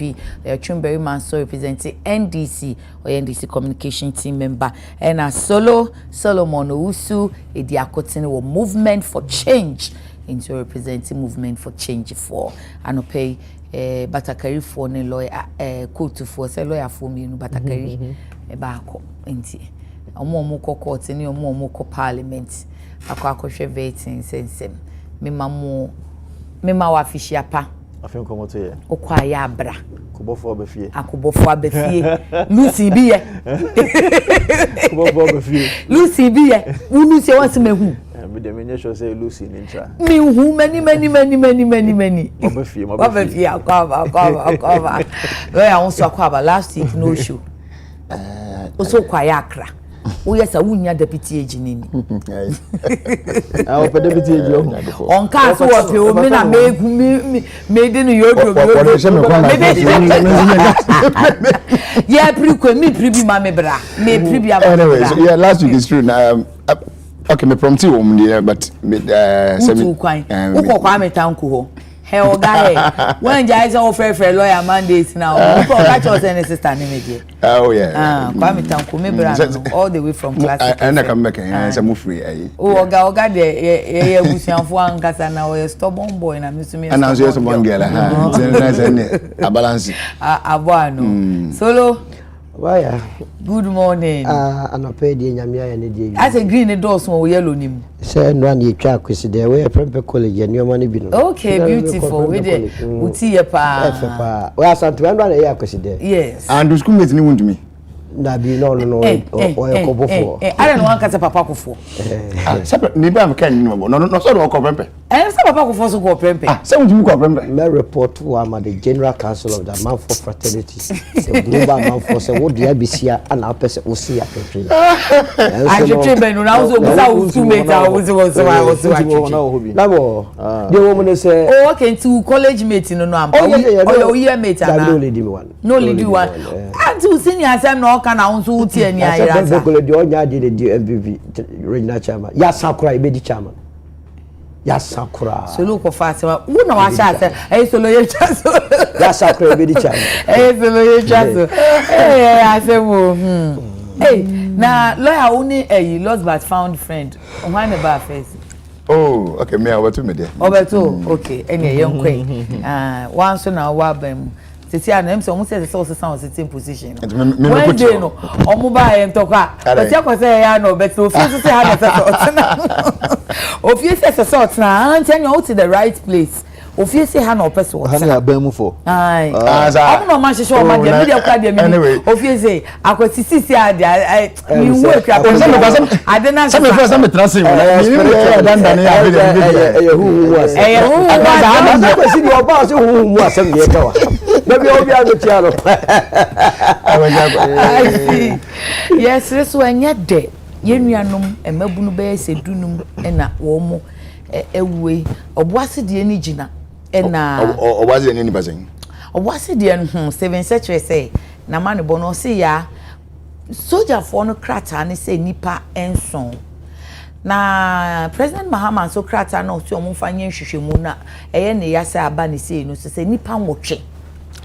MP, Chumberry Manso representing NDC or NDC communication team member, and a Solomon Owusu Ediakotene movement for change into representing movement for change for Anope Batakari for ne lawyer court for say lawyer for me no Batakari baako enti omo court ni omo parliament akwa vetting sensem me ma wa fishia pa afin komo to ye okwa ya abra kubofo obefie akubofo abefie Lucy bi ye kubofo obefie Lucy bi ye unu se won se mehu me dem enye show say Lucy ni ntra me hu many obefie akwa lawyer won so akwa last week no show oso kwa ya akra o yes awunya deputy ejinini awo pe deputy eji on ka so wo pe o me na megu me de no yodo yeah pre me pribi ma me bra me pribi am anyway so yeah last week is true okay me prompti wo mu but semi ukọ kwa metanku ho he oga when jai say fair lawyer mandates now people catch us any sister name again oh yeah kwa metanku me bra all the way from classic and I come back and say mo free oga de busianfo ankasa na we stubborn boy na me sumi and answer some girl a balance abo no solo why good morning anope die nyamia ya ne die as a green doors mo yellow nim say no na etwa kwesi de we prempe college ni omo ne bi no okay beautiful we de uti ye pa we asantu ndo na ya kwesi de yes and school mate ni wuntu mi na bi no o kobofo I don't want kasa papa kofo separate ni ba me kan ni mo no so do ko prempe say papa kofo so ko prempe say wuntu mi ko prempe me report to am the general council of the man for fraternity the global man for say wo dia bisia ana apese wo si apetwe ajutwe be no na wo busa wo school mate wo so na bo de wo mo ne say oh okay into college mate no am oh year mate ana no lead me one until senior asem no kan na unso uti ani ayira sa college de onya de MVP regional chairman ya sakura ibedi chairman ya sakura solo ko fast wo na wa sha say solo ye chaso ya sakura ibedi chairman solo ye chaso asemo na lawyer only lost but found friend why never face oh okay me awoto me there obeto okay ene ye nkwen once na wa bam tete ana mse omo se so sound sitting position when they no omo ba ye ntokwa oti akwose ya na obeto ofie se ha na se otna ofie se so otna antenya out to the right place ofie se ha na opese otna ha na abamu for ai omo no ma hwehwe o ma dia media kwa dia mi ofie se akwati sisi ade mi wo akwa ade na se me first me trust you ni dan ya be hu ase hu akwasi di oba se hu asem ye kawa maybe obi agotiano yes this one yede yenuanom emabunu be sedunum na wo mo ewe oboase de ni gina na oboase de ni bazen oboase de no 7 secretary say na man bono se ya soldier for no krata ni say nipa enson na President Mahama so krata na osi omfanye nhwehwemu na eye ne yase aba ni say no se nipa nwotwe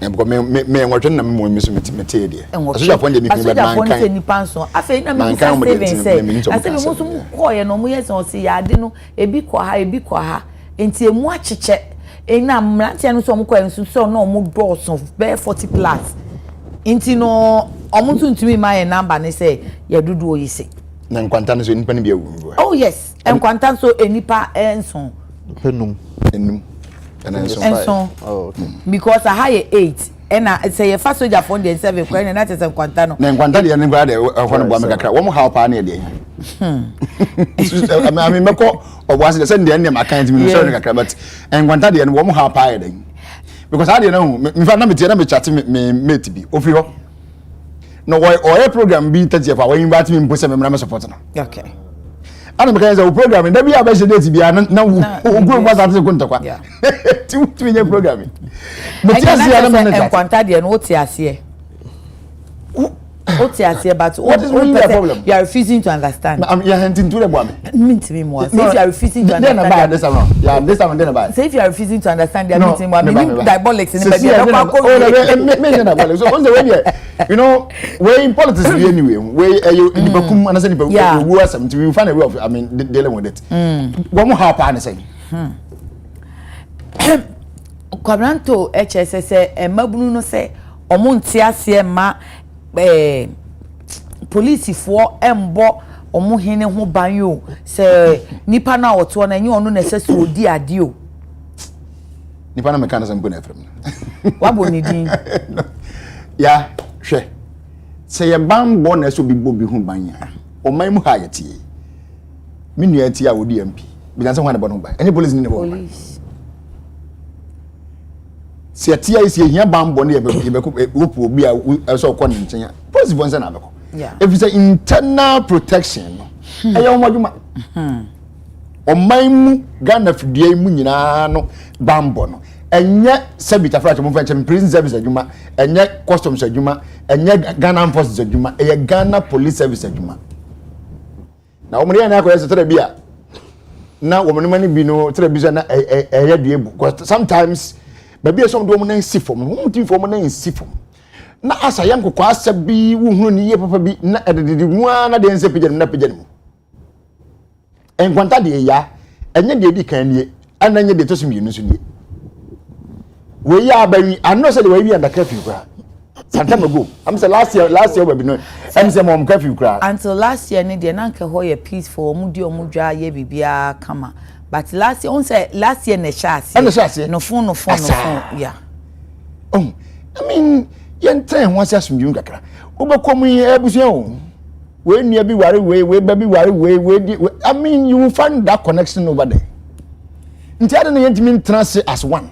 because me nwotwe na me so mete de aso afon de mi ba man kan ni panso afei na me kusa seven say ase me muso ko ye no mo yes o se ya ade no ebi kwa ha enti emu acheche na mrantia no so mo kwa nsu so na mo boss be 40 plus enti no omo tuntumi ma ye number ne say ya dudu oyise na nkwanta no so nipa ne bia wu oh yes nkwanta so enipa enson enum enson oh okay because I high 8 and say your first soldier for the 7 kwan na tese nkwanta no na nkwanta de ne gba de afọ no bo amekakra wo mo how pa na de I mean meko oboase de say de ne makan ti mi so ne kakra but nkwanta de ne wo mo how pa de because I dey know me fa na me tie na me chat me mate bi ofi ho no o program bi tete fa when invite me mpo se me na me support na okay ana me kan say o program da bi abaje date bi na go go start ko ntakwa ti me program me ti ase ya na me nkwanta de no ti ase What is really the problem? You are refusing to understand. You are hinting to the woman. Mean more. If you are refusing to understand, this time. Yeah, this time then about. Say if you are refusing to understand, they are meeting more. Meaning diabolics in the So on the way, you know, we're in politics anyway. Where you understand people. Yeah. We will find a way of. I mean, dealing with it. One more half hour, say. Kwabranto HSS mabunu no say omonti ase ma police for embo omo hene ho banyo say nipa na oto na enye onu na sese odi ade o nipa na meka na sampo na efrem wabo ni din ya hwe say bambo na so bigbo bi hu banya o man mu ha yetie minu ati a odi MP bi kan se ho na bono ban any police ni ne bo police si atia isi ehia bambo na yebeko wopu obi a so ko nchen police bonse na beko if it's internal protection no eya omoduma omanmu Ghana fidie mu nyina no bambo no enye sabita fraction mo fanche prison service adwuma enye customs adwuma enye Ghana forces adwuma eya Ghana police service adwuma na omuri na akoye setere bia na womanima ni bi no tere bi so na eya duebu because sometimes baby some do mo na si fom mo tin fom na si fom na asa yankoko asa bi wo hunu ni ye papa bi na ededede mu na de nse pejam na pejam mu enkwanta de ya enye de di kan nie ananye de tosu mienu so nie we ya abawi anno se de we bi anda curfew kra sometime ago am say last year we be no am say mom curfew kra until last year ni de na nke ho ye peaceful omu di omu dwa ye bibia kama but last year on say last year na chase no phone yeah oh I mean yenten ho asasumdum kakra obekom ebusu o we nua bi ware we baby ware we I mean you will find that connection over there nti ade na yentimi trance as one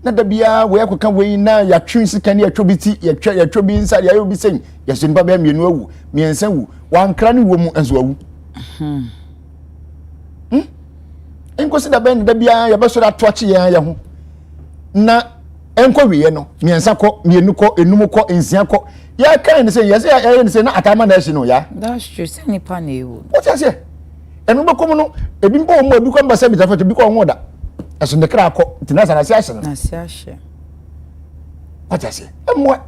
na da bia we akoka we na ya twin sika ne atwobiti ya twobi inside ya obi sen ya sunba ba mienu awu miensa wu wankra ne wo mu enso awu enkosi da ben da bia ya beso da toache ya ho na enko wiye no miensa ko mienu ko enum ko ensia ko ya kan say yes ya say na atama na shi no ya that's true say nipa na ewu what you say enu be kom no ebi mpo mo ebi ko mbasa bi tafato bi ko ho da aso ne kra ko tinasa na sia na sia hye what you say emwa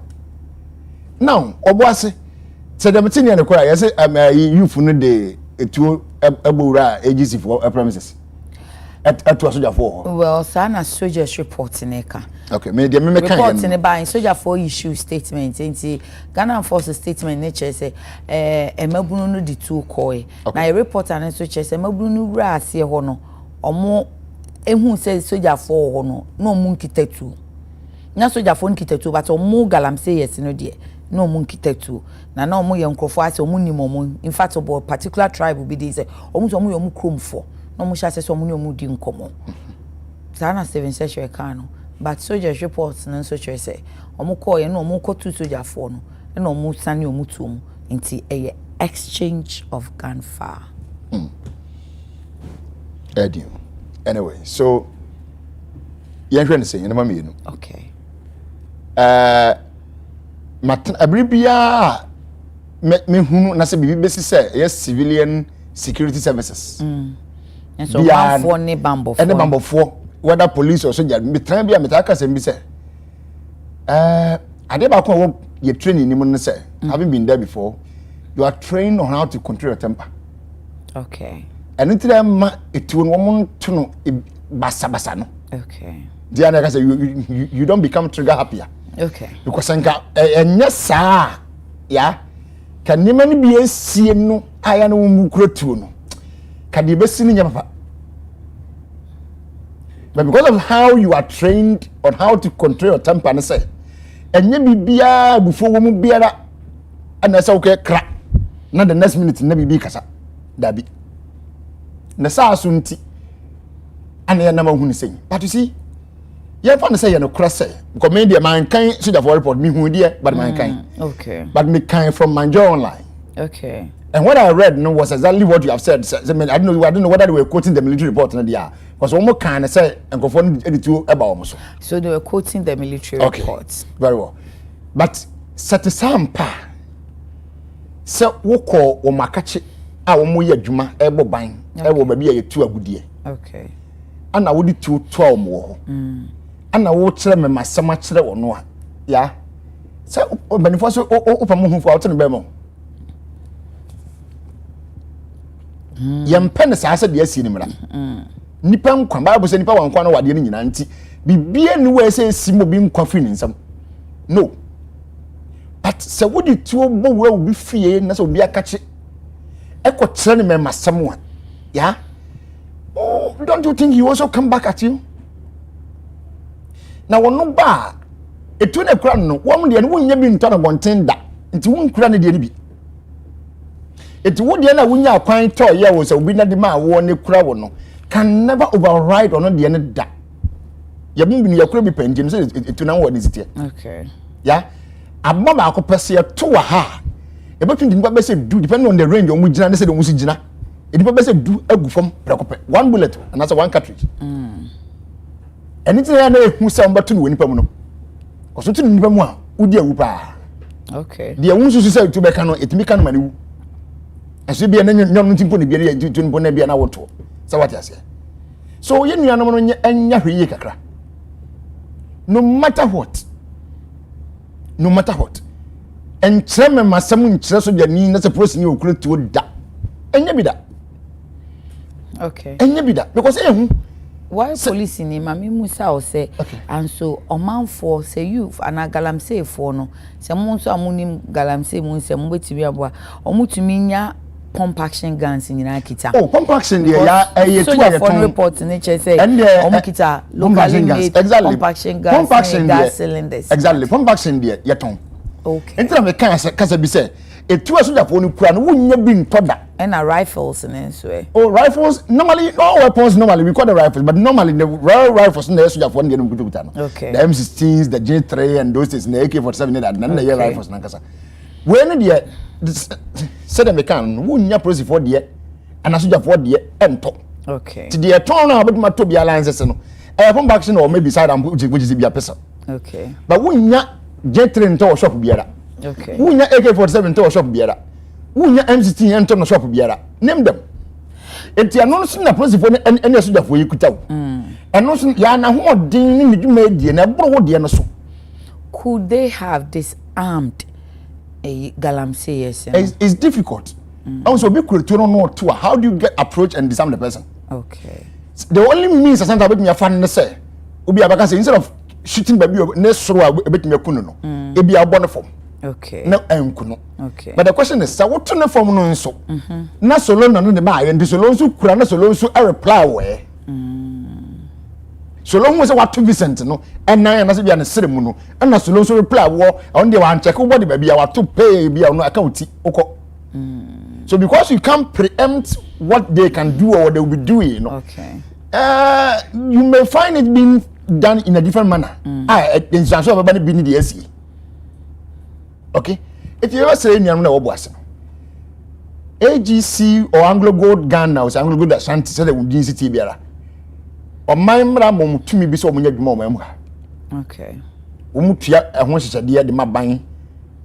now oboase say dem tin ya ne kra ya say youth no de etuo ebowura agency for premises at was soldier for well sana soldiers report neka okay me dey me kan report ne by soldier for issue statement enti Ghana force statement nature say emabunu no di two koi na reporter ne so che say emabunu wura ase ho no omo ehun say soldier for ho no no mu nkitatu na soldier for nkitatu but omo galam say yes no de no mu nkitatu na omo ye nkrofo ase omo nim omo in fact about particular tribe be dey say omo so omo ye omo kromfo no mo shase so mo ni omo di nkomo sana 7 session kan no but soldiers reports no so chere say omo call ye no omo ko two soldier for no na omo sane omo tuom nti eye exchange of gunfire Eddie anyway so yen hwe ne say ene ma me no okay abribia me hunu na se bibi besi say yes civilian security services and so one for ne bambo for whether police or soldier me try bia me ta ka say bi say ade ba ko ye training ni mo no say having been there before you are trained on how to control your temper okay and it ma etu no mo to no basa no okay dia na ka say you don't become trigger happier okay because enka enya saa ya ka nima ni bi esie no aya no mu kurotu no ka de besi ni nya papa but because of how you are trained on how to control your temper and say enye bibia bufo wo mu biara ana say okay kra na the next minute na bibi kasa dabi na saa so nti ana ya na ma hu ni say but you see yeah fun say you no cross say because me dey man kan see the report me hu there but man kan okay but me kan from Manjo online okay and what I read no was exactly what you have said. I mean, I don't know whether they were quoting the military report or not. Because one kind of say and go for editor about so they were quoting the military reports. Very well. But set some pa se wo call wo makache a wo mo ye adwuma e bo ban e wo ba bia ye tu agudie okay ana wo di tu wo mo ho ana wo kire me masema kire wo no a ya se o benefo so o pa mo hu fo a wo tene be mo yɛmpɛ ne saa sɛ deɛ asi ne mmara nipa nkwa bible sɛ nipa wankwa no wadeɛ no nyinaa nti bibia ne wɔ sɛ si mo bi nkwa firi ne nsam no but sɛ wodi tuo bɔ wura wo bi fie na sɛ obi akakye ɛkɔ kyerɛ ne mɛma sɛm a ya oh don't you think he also come back at you na wɔno ba etu ne kura no wɔn deɛ no wonya bi ntɔ na bɔnten da nti wo nkura ne deɛ ne bi eti wo de na wunya kwan to ye wo se obi na de ma wo ne kura wo no can never override ono de ne da ye bumbi ne yakura bi penjin so etu na wo ne sitie okay ya abba ba ko pese to wa ha e betun di nipa be se do depending on the range o mu gina ne se de o mu si gina e nipa be se do agu fam prekope one bullet and that's one cartridge anything na ehu se on betu no nipa mu no ko so tu nipa mu a udi awu pa okay de ehun susu se tu be ka no etimi ka no mane wu aso bia na nyom ntimpo ne bia ya ntimpo na bia na woto sa what ase so ye nuanom no nya hweye kakra no matter what enkyere me masam nkyere so bia ni na se prosi ni okura tuo da enya bi da okay enya bi da because ehu why police ni mami musa o say and so omanfo say you ana galamsey fo no se mo nso amunim galamsey mo se mo betimi aboa omutumi nya pump action guns nyina kita oh pump action there ya so your phone report ni che say omukita locally made exactly pump action guns gas cylinders exactly pump action there yeton okay entra me kan kasa bi say etu asojafo ni kura no wonya bi ntoda and rifles and so oh rifles normally all weapons normally we call the rifles but normally the rare rifles na asojafo na dem kutukuta no okay the M16s the J3 and those things na AK47 that na the rifles na kasa when the said them can wonya police for there and asojafo for there ento okay ti the turn na obetuma to bi alliances no pump action or maybe side am which is be a person okay but wonya J3 into shop biara okay wonya AK47 into shop biara wonya M16 into no shop biara name them enti ano so na police for any asojafo yikuta wo eno so ya na ho odin ni medwuma die na bro wo de no so could they have disarmed a galamsey yes it's difficult also be creative no to how do you get approach and disarm the person okay the only means that sometimes me fan ne say obi abaka say instead of shooting baby ne soro abetimi akunu no e bi abone form okay na enkuno okay but the question is so what to form no nso na solo no ne ba ye solo nso kura na solo nso reply we solo hu say what to Vincent no enan na se bia ne sere mu no na solo nso reply wo on dey wan check body baby ya what to pay bia no account uko so because you can't preempt what they can do or what they will be doing you know okay you may find it being done in a different manner in some sort of be need the SE okay if you ever say nyam na wo boase AGC or Anglo Gold Ghana or Anglo Gold Ashanti say they will be city biara o man mra mom tumi bi so omunya dwuma o mam ha okay wo mutua ehon hyehyede de maban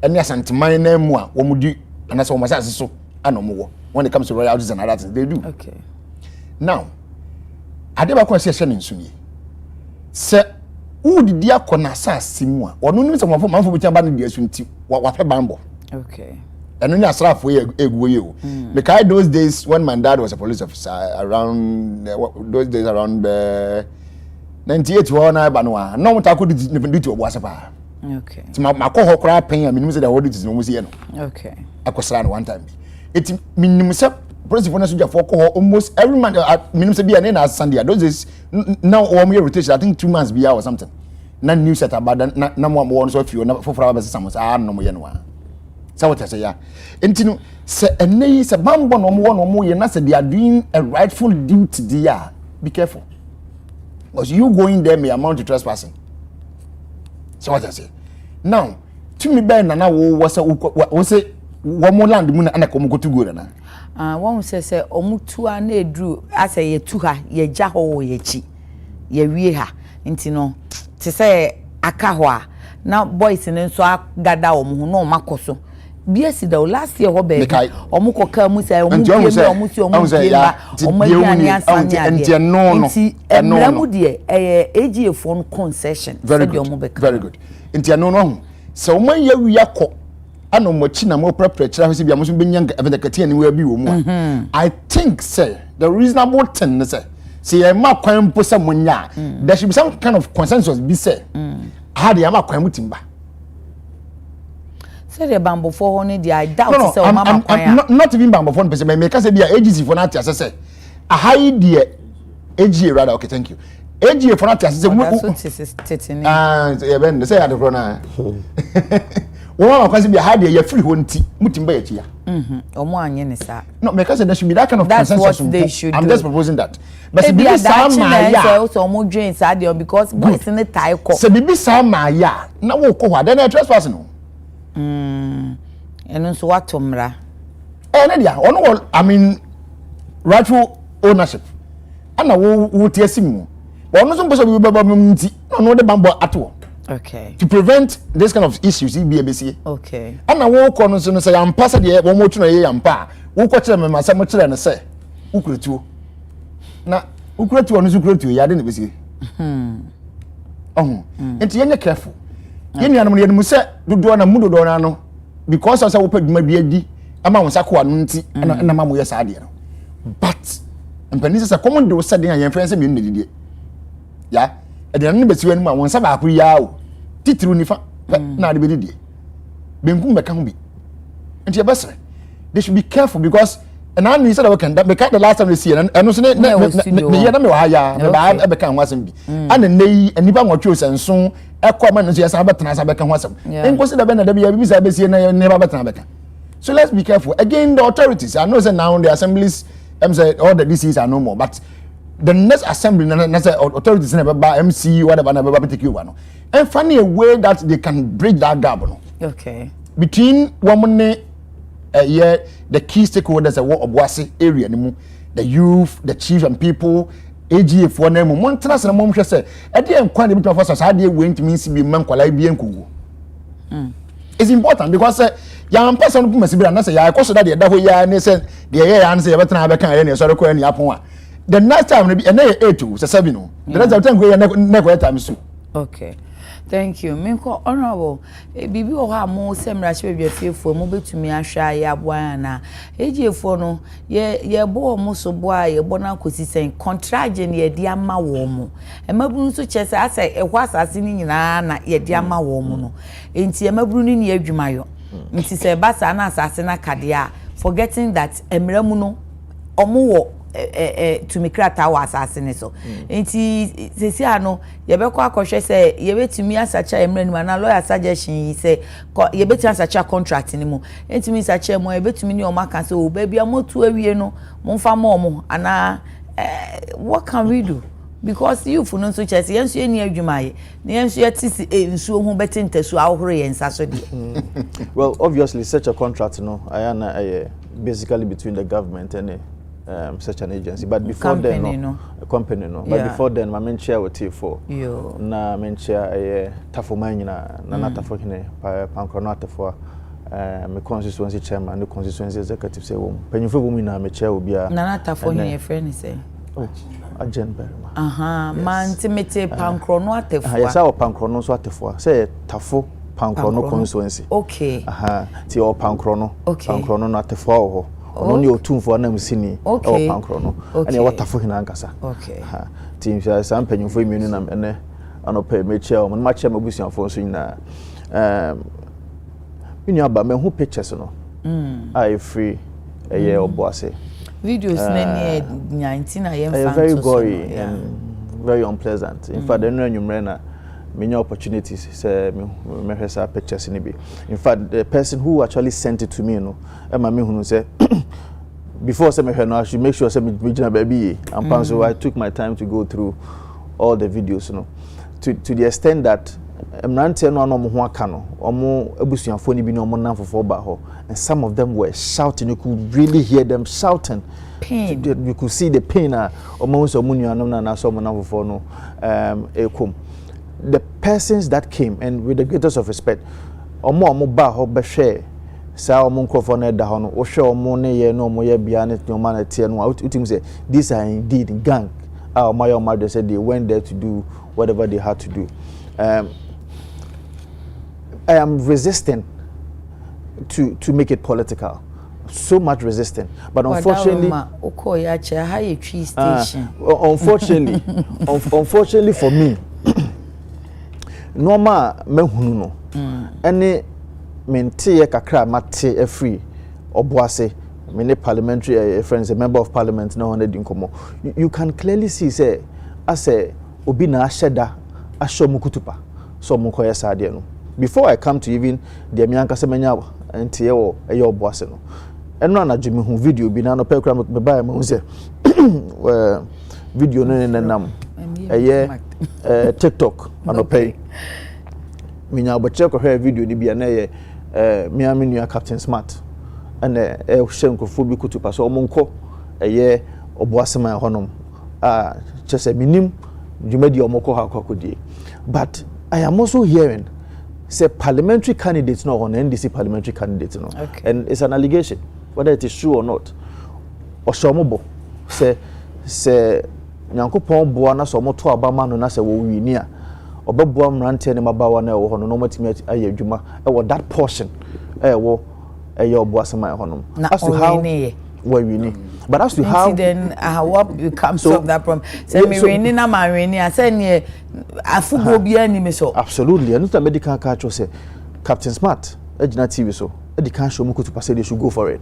ene asanteman na mu a wo mudi anase wo masase so ana mo when it comes to royalties and other things they do okay now ade ba kwa se hye ne nsuni se udidi akona asase mu a ono nim se manfo bi tiamba ne de asunti wa fe bambo Okay. And when Asrafo you, because those days when my dad was a police officer around those days around 98 one banwa no what I could do to wasapa. Okay. It's my call cry paying I mean say the audit is no musi Okay. Akosra one time. It minimum say police for soldier for almost every month minimum say be na Sunday. Those days now or me rotation I think 2 months be or something. Na new set about na mo one so few na for flower some no mo ye no. So what I say ya enti se enei se bambo no mo ye na se they are doing a rightful duty there. Be careful, because you going there may amount to trespassing. So what I say now to me be na wo say wo mo land mu na na ko mo to go na one say omutu a na edru ase ye tu ha ye gya ho ye chi ye wie ha enti no te say aka ho a na boys ne nso agada wo ho no makoso BS da last year ho be omo koka mu say omo Nti pie omo say omo si omo pie ba omo aduane asane ade nti emramu de AGA for concession very good nti no no se omo ya wi akọ ano mo chi na mo prepare kira se bia mo so benya event ani we bi wo mu I think say the reasonable thing is say e ma kwan mpo se mo nya there should be some kind of consensus be say how dey ma kwan mutimba. Say the bamboo for honey the I doubt say o mama kwan not even bamboo for person me ka say bia agency for na tia say a high there AGA rather okay thank you AGA for na tia say yeah say at the corner One of be hard ya free won't mutimba ya chia. Omo anye ne sa. No, because there should be that kind of that's consensus. What they should I'm do. just proposing that. But se bibi sama ya so omo join sa dey because boys in the tie ko. Se bibi sama ya na wo ko hwa then trespass no. Eno so watomra. Na dia ono I mean rightful ownership. Ana wo tie simu. Ono so mposo bibi baba mti. No de bambo ato. Okay. To prevent this kind of issues, EBABC. Okay. And I walk on so say I'm passed the one more to a yampa. Who coach them and my summer children say, Ukretu. Now, Ukretu on Ukretu, Yadin busy. Oh, and you're careful. Any animal you say, do on a mudo donano because I opened my beard, a mamma Sakwa Nunti and a mamma Yasadia. But, and Penis is a common do said in your friends immediately. Yeah, and the enemy between my one Sabah Yao. Titru nifa na de bedidi benkum be kan bi enti ebesere they should be careful because and I knew said we can that because the last time we see and no so me ya na me wa ya me ba e be kan wasem bi and nei anipa nwotwe osenso e kwa ma no so yesa betena sa be kan wasem enko se da be na da bi sa be sie na ne ba betena be kan so let's be careful again the authorities I know say now the assemblies say all the DCs are no more but the next assembly na say authorities na be MC whatever na be take you one and find a way that they can bridge that gap no okay between women the key stakeholders at what Obuasi area the youth the chief and people AGA for them one trust na mom say e dey enquire between of us how dey went means be man kwala bi enkugu it's important because ya person no pumasi bra na say ya koso that dey da ho ya ne say dey ya na say ya betena be kan ya ne so rekọ ya apon a the next time na na 8 say 7 no the next time go ya na ko time so okay. Thank you. Minko honorable. Bibi o ha mo semra che be fiefo mo betumi ahwa ya boa na. Ejiefo no ye bo mo so boa ye bo na kosisen contract ye de ama wo mo. Emaburu so chese asa ehwa asase ni nyina na ye de ama wo mo no. Enti emaburu ni adwumayo. Nti se basa na asase na kade a forgetting that emramu no omo wo to me krata wa asase ne so enti sesi ano ye be kwa akohwe se ye betumi asacha emranu na lawyer suggestion say ye betumi asacha contract ni mu enti mi sacha mo ye betumi ni o maka say o baby amotu awie no mo mfa mo ana what can we do because you for no so chese yenso ye ni adwumaye na yenso ye tisi ensuo ho betintasu ahoro ye nsaso de well obviously such a contract no basically between the government and such an agency but before company, then no a company no but before then my main chair with T4 na main chair tafo manyina na tafo hine pankrono atafo me constituency chairman no constituency executive say wo panyufo wo mi na me chair obi a na tafo hine friend say agent berma man timete pankrono atafo yes our pankrono so atafo say tafo pankrono constituency okay ti o pankrono no atafo ho ono ni otumfo na musini o pankro no ene watafo hina ankasa team sa mpanyimfo imienu na ene anope mechia o ma chia mabusianfo so nyina mini aba me hu pictures no I free eye oboase videos na 19 ayem fan very gory and very unpleasant in fact enu anwumre na many opportunities say me hwesa pictures ni bi in fact the person who actually sent it to me no e ma me hunu say before say me hwe no I should make sure say me gina baby and so I took my time to go through all the videos no to the extent that emrante no no ho aka no omo abusuafo ni bi no omo namfofo ba ho and some of them were shouting. You could really hear them shouting. Pain. You could see the pain omo so munuanom na so omo namfofo no ekom. The persons that came, and with the greatest of respect, omo ba ho be share sa omo nkrofo na da ho no wo hwe omo ne ye no omo ye bia ne nyoma na tie no utim say these are indeed gang my said they went there to do whatever they had to do. I am resistant to make it political. So much resistant, but unfortunately, unfortunately for me, normal mehunu no. Any mente kakra mate free oboase many parliamentary friends, a member of parliament now on the you can clearly see say as a obi na asheda ashomukutupa so mukoya sadie no. Before I come to even the mianka semenya ntie wo eyo oboase no. Eno na jimi hu video bi na no pe kra me ba ma hu say video no nenam TikTok anope minya oboche ko hwe video ni bia na ye miami nua Captain Smart and shenkrofo bi kutupa so omonko eye oboasema honom chese minim dwumadi omoko ha kwakodie. But I am also hearing say parliamentary candidates no on NDC parliamentary candidates no, and it's an allegation whether it is true or not. Oshomobo say nyankopon boa na so moto abama no na se wo wini a obeboa mrante ne mabawa na wo hono no matimi aye adwuma that portion as to how we need. But as to how then what becomes of that problem. Say me reni na ma reni I say ne afugo bia ni me so. Absolutely. And the medical culture say Captain Smart ejina TV so e can show mukutu pass they should go for it.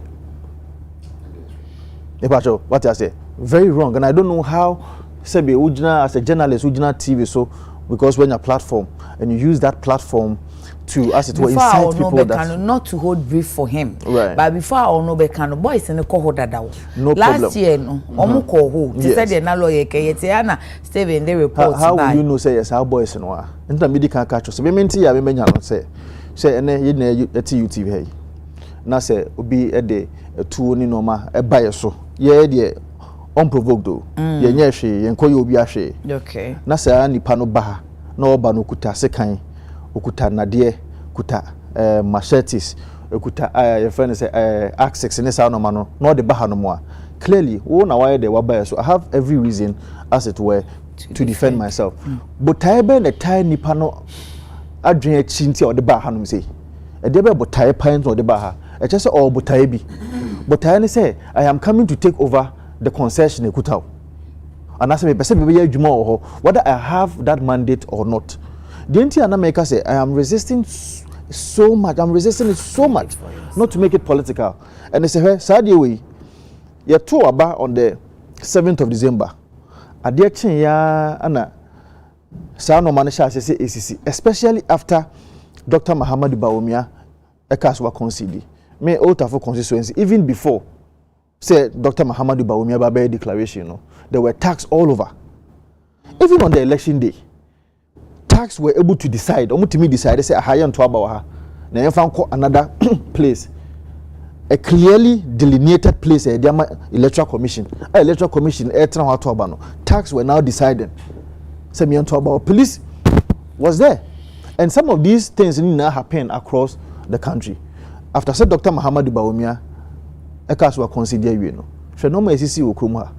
What I say very wrong, and I don't know how say be ujina as a journalist ujina TV so because when your platform and you use that platform to as it were incite people that not to hold brief for him, right? But before I know be can boys in the cohort that no last year no omo ko ho they said they na lawyer ke yetiana Steven they report how will you know say yes how boys no a enta medical catch so me menti ya me menya no say ene ye na UTV hey na say obi e de tuo ni normal e baye so ye de unprovoked do ye nya hwe ye nkoye obi ahwe okay na say nipa no ba na oba no kuta sekan okuta nade kuta machetes okuta your friend say axis in say no ma no the baha no mo clearly wo na why dey wabaya so I have every reason as it were to defend myself but I be na tie nipa no adwen achi nti o de baha no say e de be botai pint o de baha e che say o botai bi botai ni say I am coming to take over the concession ekuta and as me person be adwuma o whether I have that mandate or not. The entire America say I am resisting so much. I'm resisting it so much, not to make it political. And they say, "Hey, Saturday we, you two about on the 7th of December. Adekye Nsroma Nsroma manisha say ACC, especially after Dr. Muhammadu Bawumia ekaswa concede. Me out for constituency even before say Dr. Muhammadu Bawumia Babaye declaration. You know, there were attacks all over, even on the election day." Tax were able to decide omutimi decide say ahaya nto aba ha na yemfa nko another place, a clearly delineated place the electoral commission electoral ho to aba no tax were now deciding say me nto aba police was there, and some of these things now happen across the country after said Dr. Muhammadu Bawumia ekas were consider you know so no more ACC okrom ha.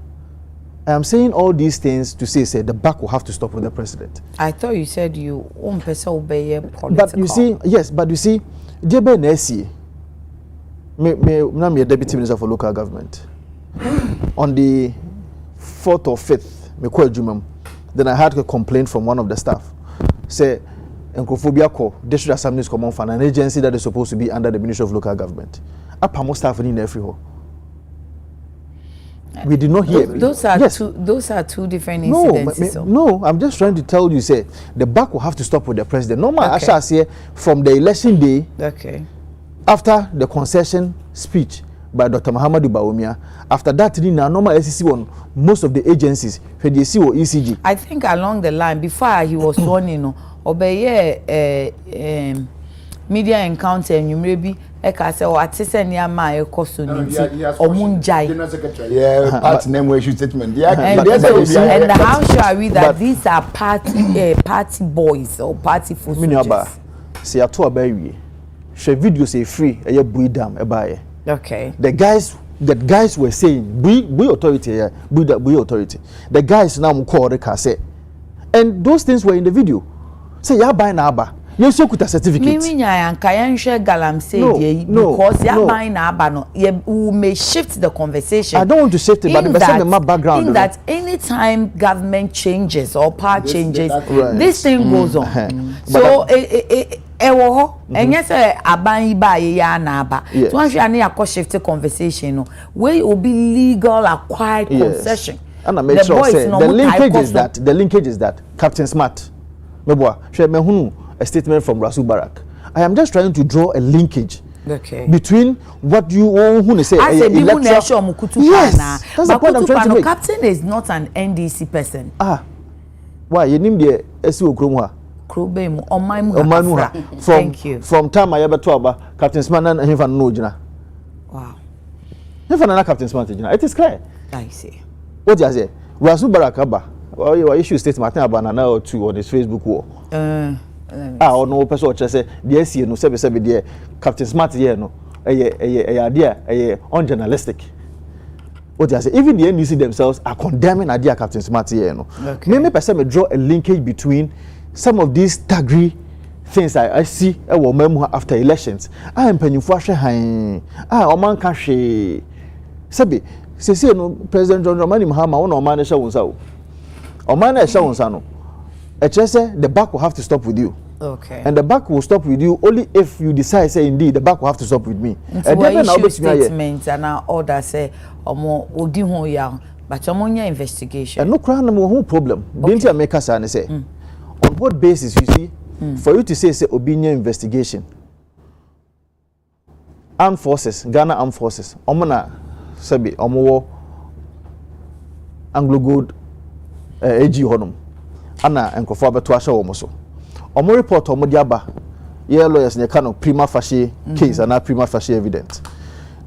I am saying all these things to say the back will have to stop with the president. I thought you said you won't obey political. But you see, yes, but you see, Jebe Nesi, me deputy minister for local government. On the 4th or 5th, then I had a complaint from one of the staff. Say, Nkrofobia ko district assemblies common fund, an agency that is supposed to be under the Ministry of Local Government. Apamo staff in every hole. We did not hear. Those are two different incidents. No, I'm just trying to tell you, say the back will have to stop with the president. No matter I say from the election day. Okay. After the concession speech by Dr. Muhammadu Bawumia, after that, normal SEC on most of the agencies, FDC or ECG. I think along the line before he was sworn, obey media encounter and you maybe eka say what say near my cost omunjai party name issue statement and how sure are we that these are party boys or party footballers see ato abawie share video say free e buidam e bae. Okay. The guys were saying bui authority here, bui authority. The guys now call the say, and those things were in the video. Say ya buy na aba. You so kuta certificate. Mimi nya yanka yanhwe galam say because ya buy na aba no we may shift the conversation. I don't want to shift it, but the person in my background. In that anytime government changes or power changes, this thing goes on. So ewo ho enye say aban ba ye ya na aba. So once you na yakọ shift the conversation no, we will be legal acquired concession. And I make sure say the linkage is that Captain Smart meboa hwe mehunu a statement from Rasul Barak. I am just trying to draw a linkage between what you who say yes, that's the point I'm trying to make. Captain is not an NDC person. Why you name the esi okromu Thank you. From time I ever talk about Captain Smart and him fan no jina. Wow. Him fan na Captain Smart jina. It is clear. I see. What you say? Rasul Barak aba. Or you issue statement about an hour or two on his Facebook wall. Or no person just say the SC no say be Captain Smart here no idea unjournalistic. What you say? Even the NDC themselves are condemning idea Captain Smart here no. Maybe person may draw a linkage between some of these taggy things I see after elections. I am penny for han. Oman can she sabi say no President John Dramani Mahama no man show unsa. Oman show unsa no. The back will have to stop with you. Okay. And the back will stop with you only if you decide, say, indeed, the back will have to stop with me. And then issue statements and our order say, odi ho ya, but omonya investigation. And no crown no problem. Didn't you make us say? On what basis, you see, for you to say obinya investigation, armed forces, Ghana armed forces, omona sabi omowo Anglo Gold AG honum. Ana enkofo abeto ahye wo so omo report omo diaba ye lawyers ne kind of prima facie case and prima facie evidence.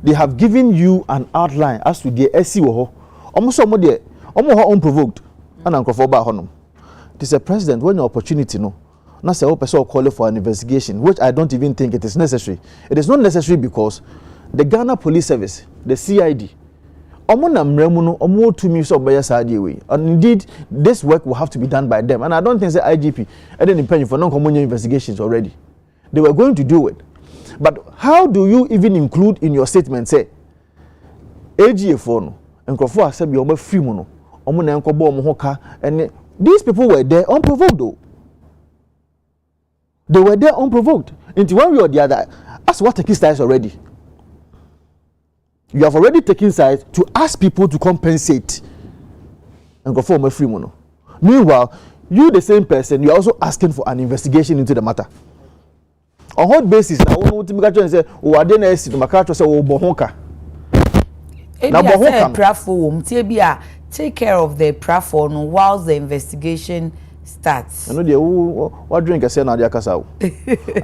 They have given you an outline as to the SC wo ho omo so omo de omo ho unprovoked ana enkofo ba honum. It is a president when your opportunity no na say o person call for an investigation, which I don't even think it is necessary. It is not necessary because the Ghana Police Service, the CID, and indeed this work will have to be done by them, and I don't think the IGP and then depending for non-communal investigations already they were going to do it. But how do you even include in your statement say AGF no enkofo asabi omo free mu no omo na enkobo omo hoka, and these people were there unprovoked though. They were there unprovoked. Into one way or the other, as what taking sides already. You have already taken sides to ask people to compensate and go for a free mono. Meanwhile, you the same person, you are also asking for an investigation into the matter. On what basis? Now, one to say, "Oh, I didn't see the Makato say, oh, Bohonka." Now, Bohonka, take care of the platform whilst the investigation starts. I know the what drink I say now the akasa.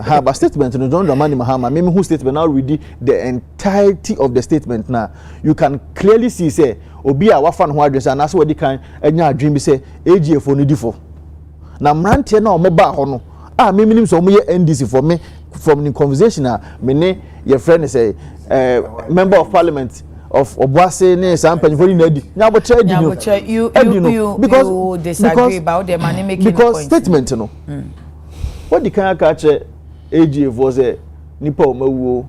Have a statement no John Dramani Mahama. Maybe who statement now read the entirety of the statement now. You can clearly see say obi a wafan ho address and as what they can enya dream be say AGF no difo. Na mrantie na omo ba ho no. Me minim so omo ye NDC for me from the conversation me ne your friend say member of parliament of Obuase ne sampan for you disagree about the money making because statement no what the kind catch AGF was a nipa omawo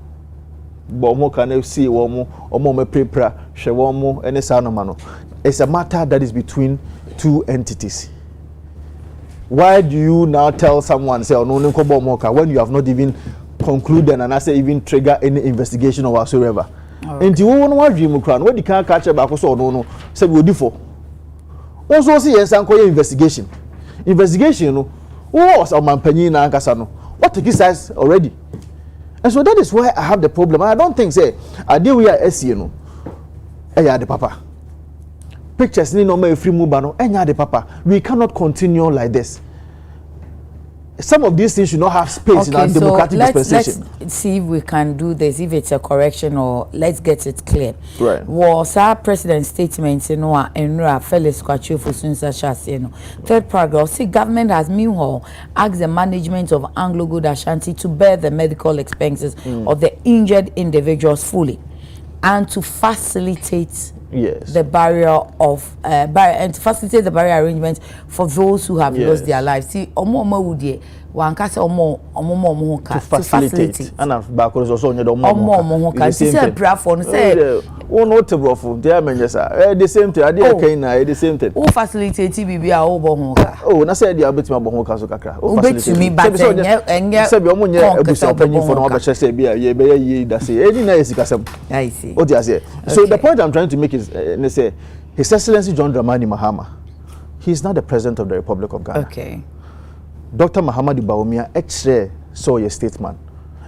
bo mo kan see omo me prepare hwe omo ene sa no ma no. It's a matter that is between two entities. Why do you now tell someone say no nko bo mo ka when you have not even concluded and I say even trigger any investigation or whatsoever? And you won't want dream crown. What the can catch about so no say we do for. Also see yes and investigation. Investigation no was on Mampany na Ankasa no. What take size already. And so that is why I have the problem. I don't think say I deal we are SC no. The papa. Pictures ni no me free move no. The papa. We cannot continue like this. some of these things should not have space in our democratic dispensation. Let's see if we can do this, if it's a correction or let's get it clear. Right. Was our president's statement, and Felix Kwachu for Sunsa, third paragraph, see, government has meanwhile asked the management of Anglo-Good Ashanti to bear the medical expenses of the injured individuals fully and to facilitate the barrier of and to facilitate the barrier arrangements for those who have lost their lives. See, one can say to facilitate. And I've backwards also on your notable for the same thing. I did the same thing. Who facilitate BB oh, na said you bet my bohoka so kakra. Oh, bet me but say be omunye ebusa opanyin for no obehye say be ye be ye da say any na esikasem. I see. What do you say? So the point I'm trying to make is say His Excellency John Dramani Mahama, he's not the president of the Republic of Ghana. Okay. Dr. Mahamudu Bawumia X-ray saw your statement.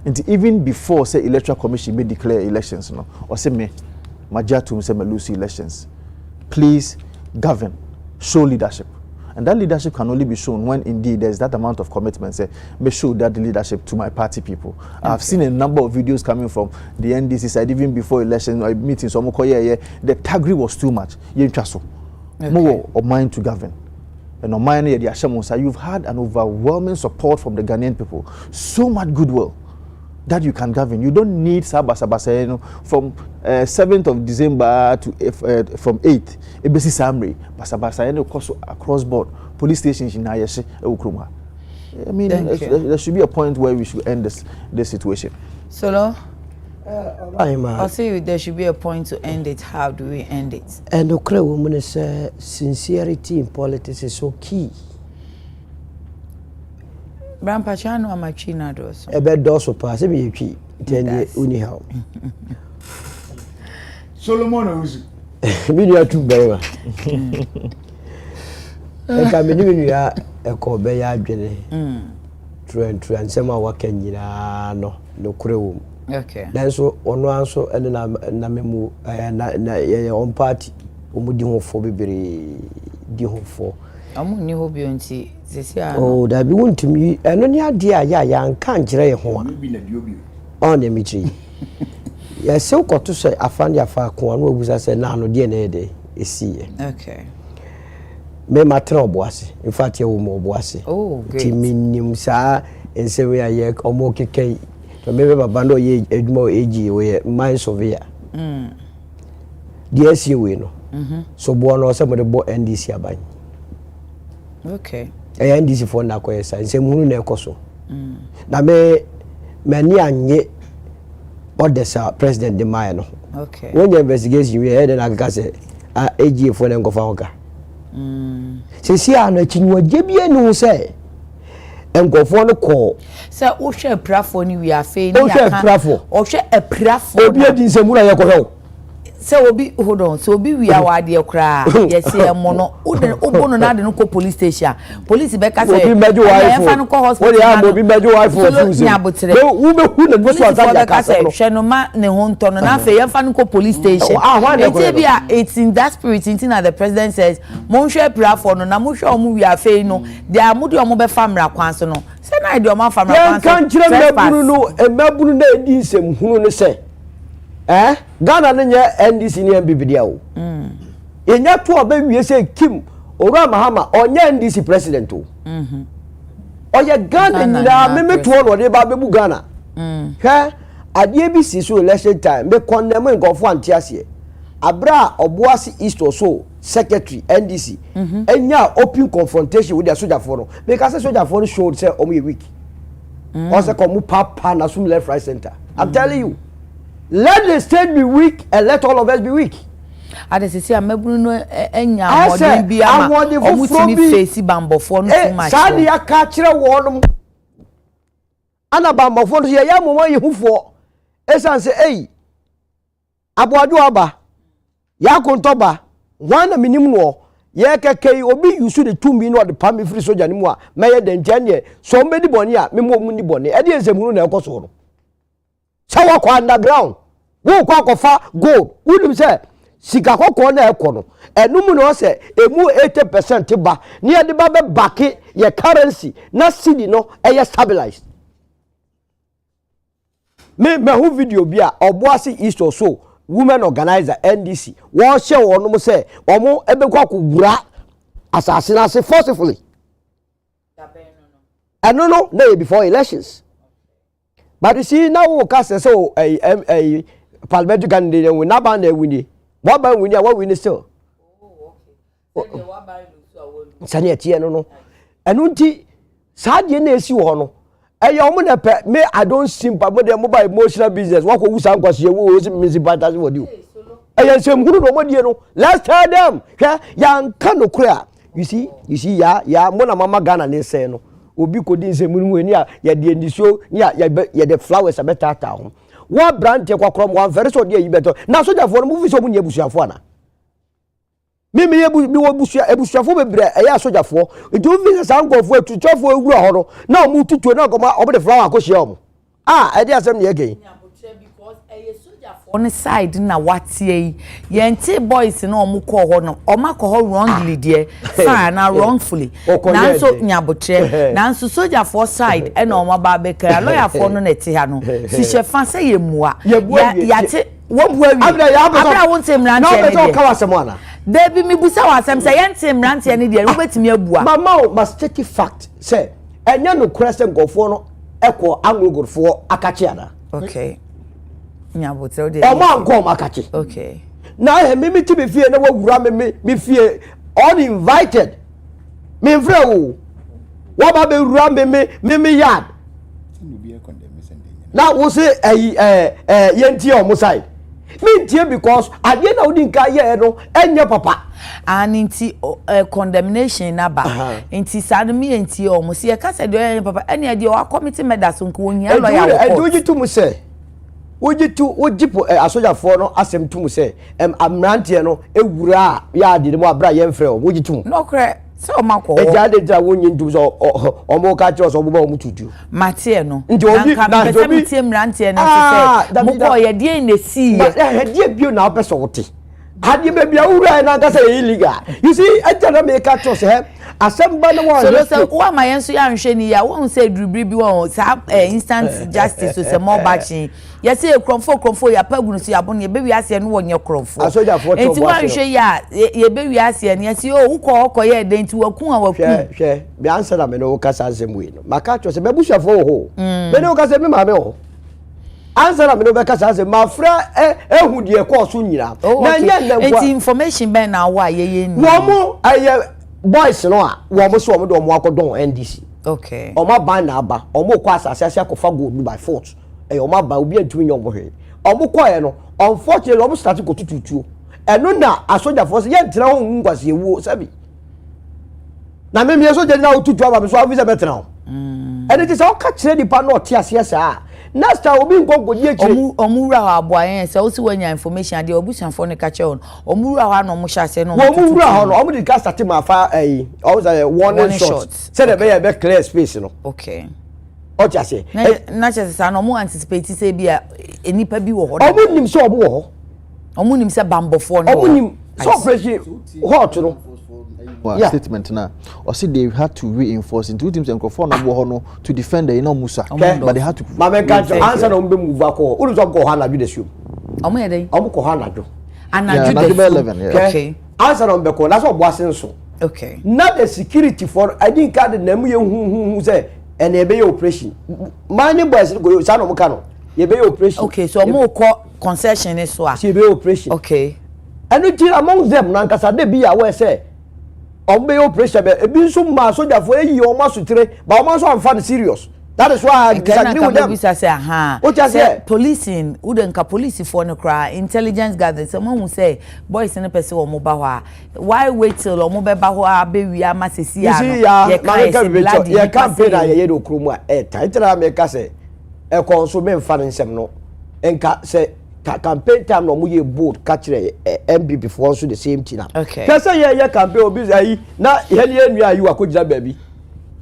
And even before say electoral commission may declare elections, no, or say me Majatum say me lose elections. Please govern, show leadership. And that leadership can only be shown when indeed there's that amount of commitment. Say, me show that leadership to my party people. Okay. I've seen a number of videos coming from the NDC side, even before election or meetings. The tagri was too much. More of mind to govern. And on mine, you've had an overwhelming support from the Ghanaian people. So much goodwill that you can govern. You don't need Sabasa from 7th of December to from 8th. Ebesi Samri, Basabasa across board. Police stations in Ayeshe, Ukruma. I mean, there should be a point where we should end this situation. Solo? I'll say there should be a point to end it. How do we end it? And the woman say sincerity in politics is so key. Brampachano amachina does. A bed does so pass me key. Anyhow. Solomon who's video too better. And I mean, you are a Corbeya Jenny. True and some working no crew. Okay. Then so on one so and then Namemu on party, Umudi for baby, Diho for. I'm new hobby and see. Oh, that be one to me, and only idea, and can't try home. On the meeting. Yes, so got to say, I found your far corn, was I said, now no DNA day is see. Okay. Me matro bossy, in fact, you more bossy. Oh, great. Timinium, sir, and say we are yek or more keke. So maybe a bando ye more AG way, mine surveyor. Yes, you will. So, born or somebody bought NDC by. Okay. NDC for Nakoesa, and say Munu Nekoso. Now, many and ye orders President de Mayano. Okay. When the investigation we had, and I can say, AG for them go found. See, I know you Jibia no say. And go for the call. So, Osha Prafoni, we are failing. Osha Prafo. Osha a Prafo. Obia din Samura Yako. So, be hold on. So, be we are dear cry. Yes, a mono. Obono na de no police station. Police Becca say, be major wife. What you have be major wife for Tuesday. Police for Becca say, Shenoma ne honton na fe yefan ko police station. It's in that spirit. It's in the president says, Monshe Prafo no na musho omu we are failing no. They are mudi omu be famra kwanso no. Say na ide omu famra kwanso. Can't you remember no? E mabunu na edin hunu ne say. Ghana nenya NDC ni MPP dia o. Enya to abawie say Kim Ora Mahama onya NDC president o. Oye Ghana nyina meme to no de ba bebu Ghana. Hwe ade bi si so election time be condemn nkofo antiase. Abra Obuasi East also secretary NDC. Enya open confrontation with the soldier for no. Because soldier for showed say omo week. Also come papa na sum left right center. I'm telling you. Let the state be weak and let all of us be weak. I just say I'm no enya modern bi ama omutimi face bambofo no too much. Sadi ya ka kire wonum. Ana bambofo no ya mo ye hufo. Esan say eh aboadu aba ya kontoba wana minim no ye keke obi yusu de tumi no de pam free soldier ni mu a meye de nkyane so mbedi boni a memo mu ni boni e de ezemunu na ekoso no sawa kwa underground wo kwa kofa gold wudum say sika kokko na ekono enum no se emu 80% ba ne de ba be backe ye currency na cedi no eye stabilized me hu video bi a oboase east or so women organizer NDC wo hye wonum se omo ebekwa akugura asase na se forcefully no no before elections but you see now we can say so a parliamentary candidate we na ban na win what ban win what win still okay what ban lose sani tie no enu nti saade na esi wo no omo na pe me I don't sympathize with mobile emotional business what ko wusa nkwase wo o me sympathize with you nsem hunu no modie no let's tell them yan kan okura you see ya mo na mama Ghana ne say no obi kodi nsem hunu ni ya de ndisho ni ya de flowers abetata ho wa brand te kwakrom wa very so de yi beto na soja for no move so munye busuafo ana mimi bi wo busuafo bebre eya soja for edu vi sa nkofo atutwafo ewura ho no na omu tutuo na goma obo de flower akohia omo e dey asem ne again on the side na watie yente boys na omuko ho no omako ho wrongly there fine na wrongfully na so nyabotre na so soldier for side e na omaba bekara lawyer for no nete ha no si chefa say yemua yate wo buawi abra wonte mrante na be to kawa semana Debi mi busa wasem say yente mrante ne there wobetimi abua mama must take fact say enya no krese ngofo no ekwo angogorfo akache ada okay nyabotre de o ma nko makache okay na he me ti be fie na wawura me fie uninvited me frɛ wo wa ba be wura me yard na wo say yenti o mo side me tie because ade na wodi nka ye no enye papa and inti condemnation na ba inti sadu mi enti o mo se ka se de enye papa ene ade o committee medals nko ohia lawyer wo do tu mu say wojipo asoja for no asem tum say amrante no ewura ya ade mo abra ye mfre o wojitum no kre se o makọ e jade ja wonye ntum so o mo ka che so obo ba o mututu matie no nti obi na obi tie mrante no se mo ko ye de na si ye de bio na opeso wote hadi be bia wura na ka say illegal you see ejana me ka che so asamba no one so wa ma yenso ya nhwe ni ya won say dribri bi won sa instant justice so say more batching ya say kromfo ya pagunu so ya bon ye be wi ase no wonye kromfo asoja for to enti wa nhwe ya ye be wi ase ne ya say o ukọ ye de enti wakun a wakun hwe bi answer na me no ka sa asem we no maka cho say be busuafo ho me no ka say me ma me ho answer na me no be ka sa asem ma fra ehu de ko so nyina na nya na enti information ben na wa ye ni wo mo boys no a wo mo so wo do mo akodon NDC okay o ma ban na aba o mo kwa asase akofa gold by force o ma ba obi antumi nyom hwe o mo kwa ye no unfortunately o mo start ko tututuo eno na asoja force ye ntra ho ngwase ewu sabi na me asoja na otutu aba me so officer betra ho ene ti se o ka kire dipa na o ti ase asa next time obi ngongo die kire omura ha aboa yen se o si wanya information ade obusanfo ne ka che on omura ha no mo hya se no omura ha no omo di ka start ma fa o say warning shot say the be clear space no okay o ti ase na che se no mo anticipate say bi a enipa bi wo ho omo nim se obo wo ho omo nim se bambofo no omo nim so operation hot no yeah. Statement now or see they had to reinforce into teams and conform no to defend the ino musa but they had to mama can't answer no be move ako ulu so go ha na ju show omo ye dey omo ko ha na ju anaju dey 11 okay answer no be ko na so bo asen so okay not the security for I didn't card na mu ye hu say and e be your operation many boys go say no mo ka no ye be your operation okay so omo ko concession is so she be your operation okay and it among them na nkasa dey be aware say ombe operation be ebi nso ma soldier for eyi o ma sutre ba o ma so amfa serious that is why I disagree with them say aha policing udenka police for no cry intelligence gather someone who say boys in person o mo ba ho why wait till o mo be ba ho be wi ama sesi ya ye campaign na ye do kromu a title me ka say e konso me mfa nsem no enka say campaign time no mo ye board catch MB before so the same thing okay kase ye campaign obi ayi na ye anu ayi akojira baabi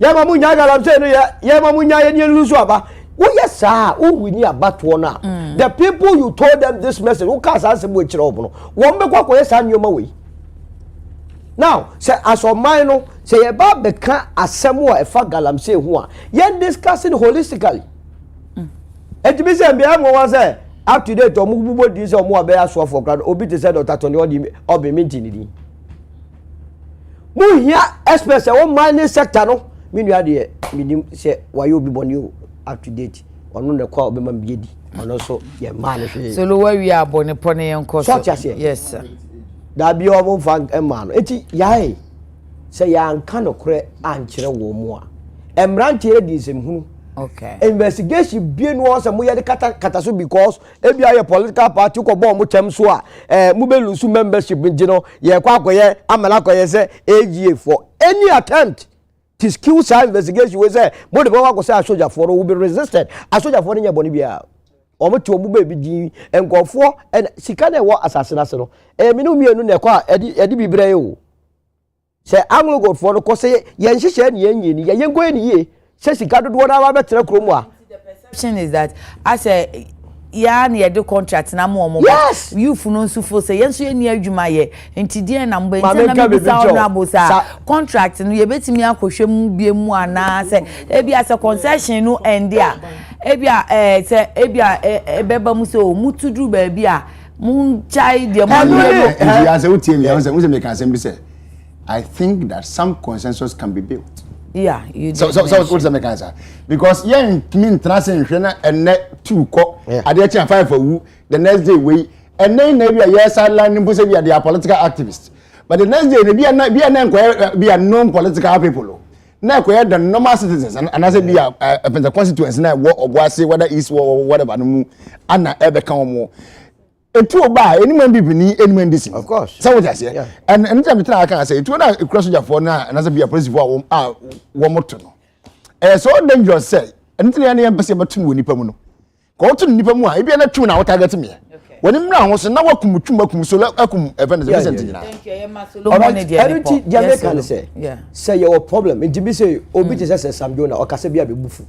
ye ma mu nya galam say no ye ma mu nya ye ni lusu aba yes sir, who we need about one now. The people you told them this message, who can't answer which robo. One be kwa yes and your way. Now, say as of mine, say about the can as somewhere a fagalam say who yet discussing holistically. And to be said, be was up to date or move this or more bear so for grad obi said or that on the be minting. Mu here express a one mining sector no mean you had say why you be born you up to date on the call be man biedi and also yeah man so where we are born upon a course such as yes sir that be all fan man eti yai say yan kan okre ankyere wo mu a emrantie di sem hunu okay investigation be no say mo ye de kata so because e bia ye political party ko bo mo tem so a mo be lose membership nje no ye kwa akoye amala akoye say AGA for any attempt to skill side investigation we say mo de go say soldier for will be resisted a soldier for nya boni bia o mo ti o mu be bi din enkofo sika na wo asasina se no me no mienu na kwa edi bibre o say Anglo God for no ko say ye nhihye ne ye ni ye ngo ni ye say sika dodo na wa betre kromu a the perception is that as a ya na ye do contract na mo yes you no nso fo say yenso ye ni adwuma ye enti die na mbo enti na me bisa ono abosa contract no ye betimi akohwem bie mu ana say ebi as a concession no end a ebi say ebi ebeba mu so mutudru ba bia mu chai de mo no ya say utie mi ya say me can say be say I think that some consensus can be built. Yeah, you so what's the mechanism? Because yeah, mean transit and net 2 co Adekye 5 for who the next day we and then maybe a yes line we are political activists. But the next day be a known political people. Now we the normal citizens and as be a the constituency now what say whether east or whatever no and ebe kan mo. Etu oba anyone be ni anyone this of course so what I say yeah. And anytime I can say etu na cross soldier for na and as be a police for wo moto no so dangerous say anything any embassy betum wo nipa mu no ko to nipa mu a e bia na twu na wo target me woni mra ho so na wakum twu so akum event Vincent nyina thank you ma so long ne dia ni po yes can say your problem it be say obi te say Sam Jona o ka say bia be bufu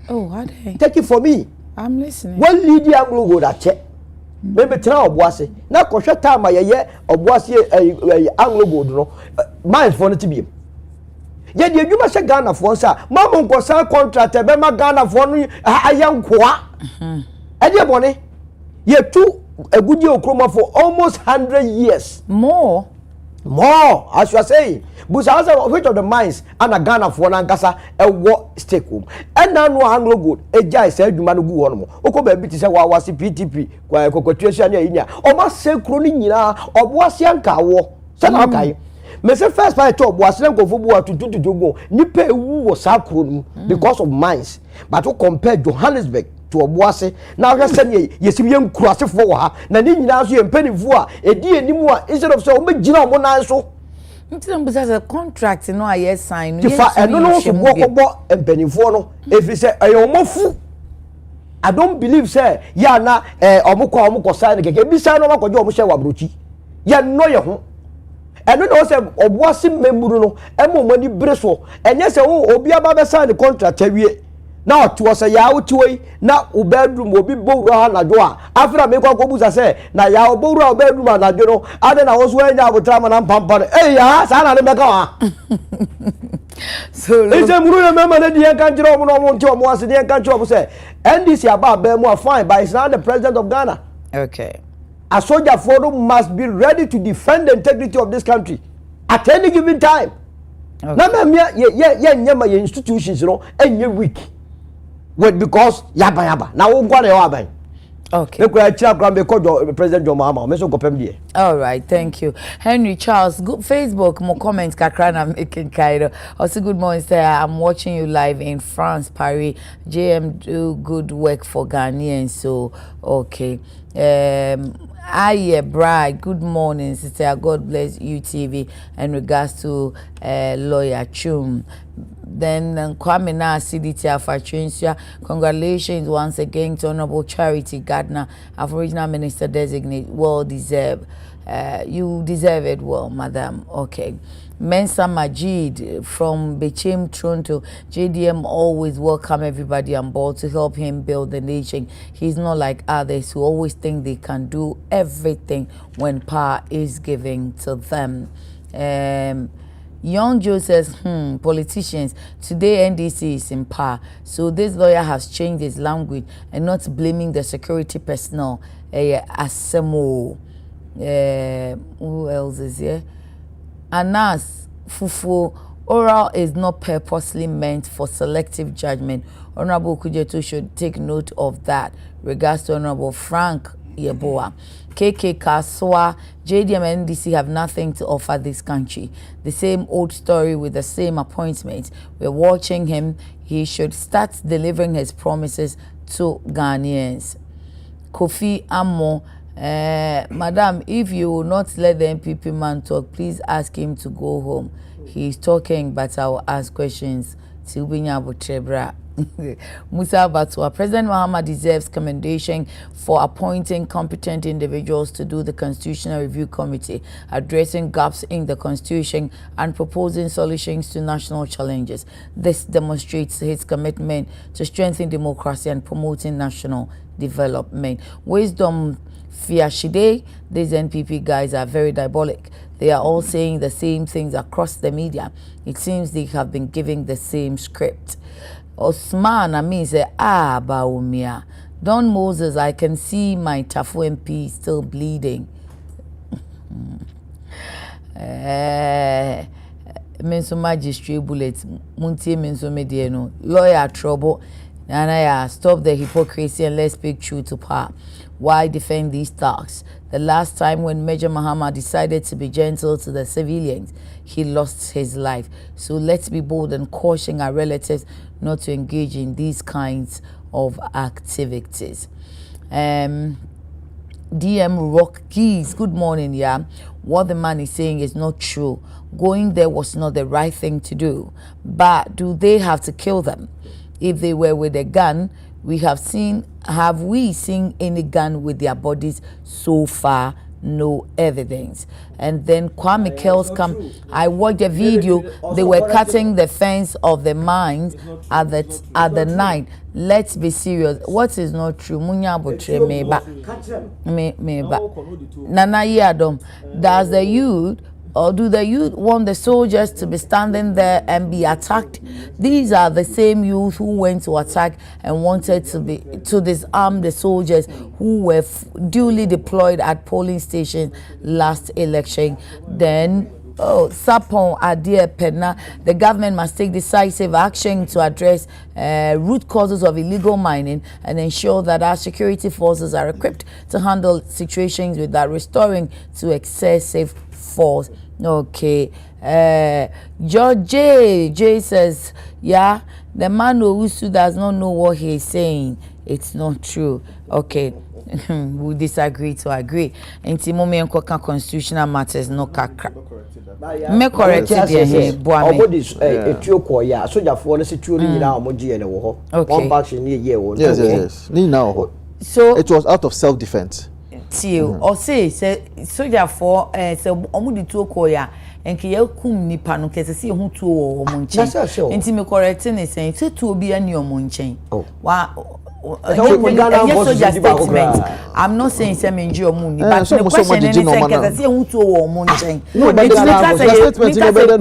oh how dey take it for me I'm listening one lead Anglo go that check maybe tell obuase na ko hwe time ye obuase Anglo gold no mine for no to be ye de adwuma hye Ghana for nsa mama nko sa contract be ma Ghana for no ayankoa e de bone ye tu agudi okroma for almost 100 years more as you are saying but as which of the mines and Ghana for nankasa e wo stake home and now no Anglo gold e jai say adwuma no gu ho no oko ba bi ti say wa wase PTP kwa kokotwesi anya yinya o ma se kro ni nyina oboase anka wo se na kai me say first fight to oboase na nkofo bu atututugo nipa ewu wo sa kro no because of mines but to compare Johannesburg to oboase na hwe se ne yesim ye nkurase fo wo ha na ni nyina so ye mpanifu a edi enimu a instead of say o be gina o nan so nti because a contract no a yes sign no yes no so bo mpanifu no if you say ayomofu I don't believe say ya na omukọ sign keke bi sign no makoje omo hye wabrochi ya no ye ho eno no say oboase memuru no emomani breso enye say obi aba be sign contract awie na oto say ya otiwei na bedroom obi bowura ha najo a afra me kwa buza say na ya obowura bedroom najo no ade na woso enya abotrama na mpampa ya sa na le beka wa so ise muru na mema na die kan jiro mo no mo nti o mo ase die kan jiro mo say NDC aba be mo fine but it's not the president of Ghana. Okay. A soldier for must be ready to defend the integrity of this country at any given time. Okay. Na me nyama ye institutions no enye weak. Wait because yaba na wo gwa na yo aban. Okay. President John Mahama. All right, thank you. Henry Charles, good Facebook, more comments, Kakrana making Cairo. Also, good morning, sir. I'm watching you live in France, Paris. JM do good work for Ghanaians, so okay. Bride, good morning, sister. God bless you, TV. In regards to lawyer Chum. Then Kwame Na CDT Afatrincia, congratulations once again to Honorable Charity Gardner, Aboriginal Minister Designate, well deserved. You deserve it well, madam. Okay. Mensa Majid from Bechem, Toronto. JDM always welcome everybody on board to help him build the nation. He's not like others who always think they can do everything when power is given to them. Young Joe says, politicians, today NDC is in power. So this lawyer has changed his language and not blaming the security personnel. Asemo. Who else is here? Anas Fufu, oral is not purposely meant for selective judgment. Honorable Kujetu should take note of that. Regards to Honorable Frank Yeboah. KK Kaswa, JDM and NDC have nothing to offer this country. The same old story with the same appointments. We're watching him. He should start delivering his promises to Ghanaians. Kofi Ammo, madam, if you will not let the MPP man talk, please ask him to go home. He's talking, but I will ask questions. Musa Batua, President Mahama deserves commendation for appointing competent individuals to do the Constitutional Review Committee, addressing gaps in the Constitution and proposing solutions to national challenges. This demonstrates his commitment to strengthen democracy and promoting national development. Wisdom Fiashide, these NPP guys are very diabolic. They are all saying the same things across the media. It seems they have been giving the same script. Osman Amin said, Baumia. Don Moses, I can see my Tafu MP still bleeding. Menso magistrate bullets, Muntie Menso Mediano, lawyer trouble. Nanaya, stop the hypocrisy and let's speak true to power. Why defend these talks? The last time when Major Mahama decided to be gentle to the civilians, he lost his life. So let's be bold and caution our relatives not to engage in these kinds of activities. DM Rock Keys, good morning, yeah. What the man is saying is not true. Going there was not the right thing to do. But do they have to kill them? If they were with a gun, have we seen any gun with their bodies so far? No evidence. And then Kwame Kells come. I watched a video. They were cutting the fence of the mines at the night. Let's be serious. What is not true? Munya botre meba. Nana Yadom. Does the youth or do the youth want the soldiers to be standing there and be attacked? These are the same youth who went to attack and wanted to disarm the soldiers who were duly deployed at polling stations last election. Then Sapon Adekye Nsroma, the government must take decisive action to address root causes of illegal mining and ensure that our security forces are equipped to handle situations without restoring to excessive force. Okay. George J says, yeah, the man who does not know what he is saying. It's not true. Okay. We disagree to agree. Inti mo me enkoka constitutional matters no kakra. Me correct it here. Obodi etuoko ya sojafoɔ no se tuo ni nyina omogie ne wo hɔ. One faction ni ye wo. Yes. Ni na wo. So it was out of self defense. Tio or say sojafoɔ say omudi tuoko ya enke ya kum nipa no kese se hu tuo wo mo nchen. Inti me correct ne say tuo bi ani omo nchen. Wa statement. I'm not saying some injury money, but the question is that say who to o monchen.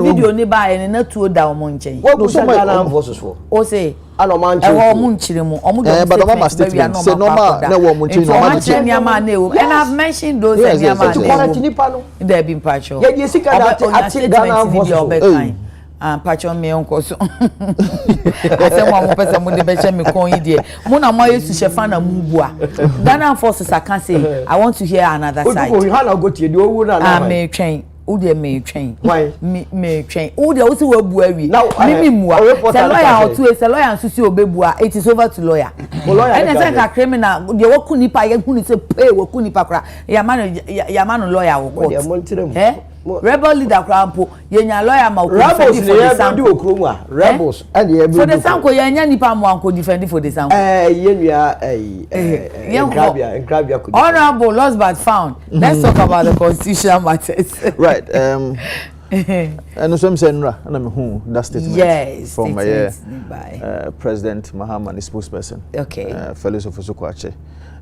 Video ni ba and na to da o monchen. What do some Ghana forces for? O say ano manche. E ho monchire mu. Omo do but mama statement say normal na wo monchen no manche. And I've mentioned those nyama. There be pacho. Yeah, you see Ghana forces. Pacho me onko so asem wa mo pese mo de be che me kon yi de mo na mo yesu shefa na mu bua Ghana forces I can say I want to hear another side. O hala go tie de owu na na me twen o de me twen why me twen o de o si wa bua wi me mua se lawyer o tu se lawyer nso si obebua it is over to lawyer and say ka criminal de wo ku nipa ye hu ni se pay wo ku nipa kra ya man lawyer wo court rebel leader krampo yenya lawyer ma ko rebels for the sample okroma rebels and the for the sample yenya nipa mo anko defend for the sample yenua grabia could honorable lost but found. Let's talk about the constitutional matters. Right. And so I'm saying, that statement yes, from President Mahama and his spokesperson. Okay. Fellows of Osukwache.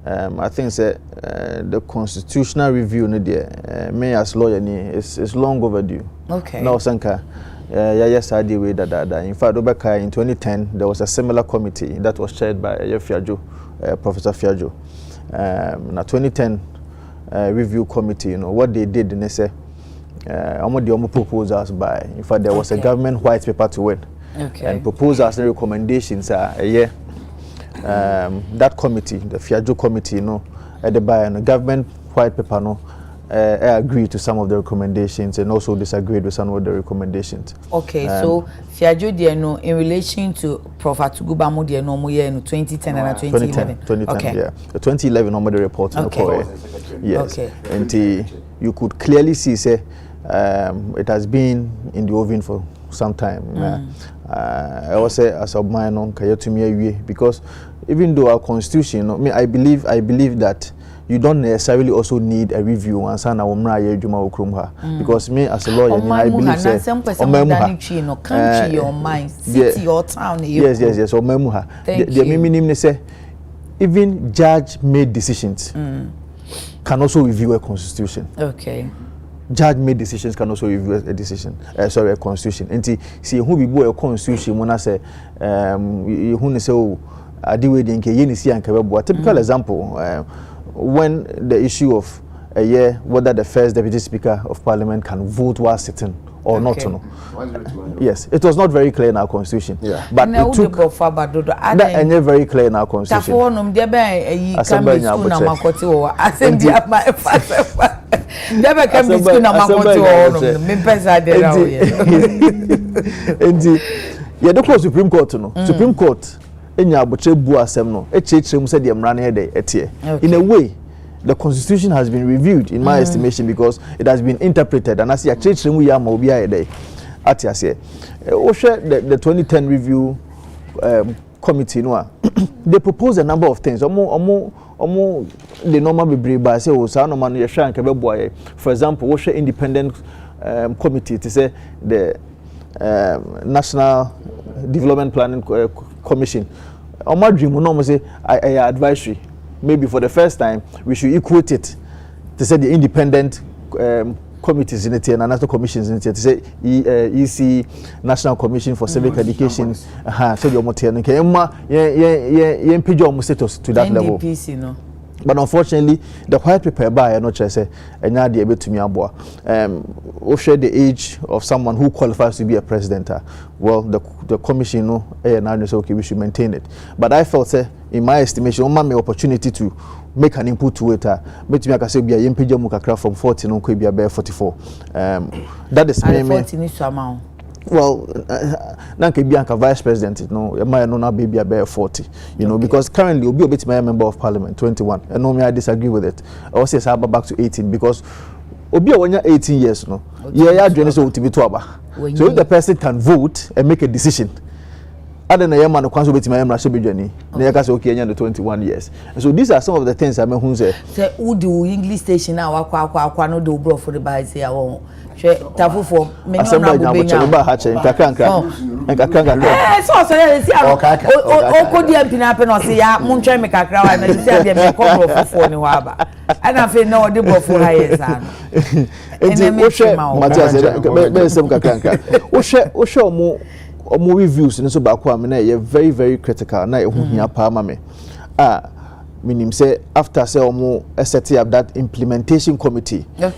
I think the constitutional review me as lawyer is long overdue. Okay. Now Sanka, yes, I did that. In fact, in 2010 there was a similar committee that was chaired by Professor Fiajo. Now 2010 review committee, what they did, they say, the proposals by. In fact, there was a government white paper to it, and proposals and recommendations are that committee, the Fiajo committee, at the by and the government white paper, agreed to some of the recommendations and also disagreed with some of the recommendations. Okay, so Fiajo in relation to Prof. Atugubamo in 2010 and 2011. 2010, okay. Yeah. The 2011 the report. Okay. Yes. Okay. And you could clearly see, it has been in the oven for some time. I was say as a minor because even though our constitution, I believe that you don't necessarily also need a review and sana because me as a lawyer I believe country your mind city your town yes the meaning say even judge made decisions can also review a constitution. Okay. Judge made decisions can also review a decision. A constitution. And see who be a constitution when I say who say I do it in a typical example when the issue of whether the first deputy speaker of parliament can vote while sitting or not. Yes, it was not very clear in our constitution. Yeah. But it took that very clear in our constitution. Supreme Court Supreme Court in a way the constitution has been reviewed in my estimation because it has been interpreted and as the 2010 review committee they proposed a number of things the normal be say for example independent committee to say the National Development Planning Commission say advisory. Maybe for the first time we should equate it to say the independent committees in it and national commissions in it to say EC National Commission for Civic Education so you status to that level. But unfortunately, the white paper by not just say and now the able to me share the age of someone who qualifies to be a president. Well, the commission now say okay, we should maintain it. But I felt in my estimation, one my opportunity to make an input to it. But me I can say be a MPJ mukakra from 40 no could be a 44. That is me. 40 ni so amount. Well, Nanke Bianca vice president, my no baby about 40, because currently Obi Obeti my member of parliament 21. And no me I disagree with it. I will say back to 18 because Obi when you're 18 years so if the person can vote and make a decision. Other than man who can't my journey, okay, 21 years. And so these are some of the things I mean who say who do English station now no do bro for the by say tafu for me no na o di empina pe no say ya mun try me kakra wa na say dey me call bro for ni wa ba ana fe no dey bro for higher san o show mo reviews and so back very very critical na hia pa ma me meaning say after say set up that implementation committee a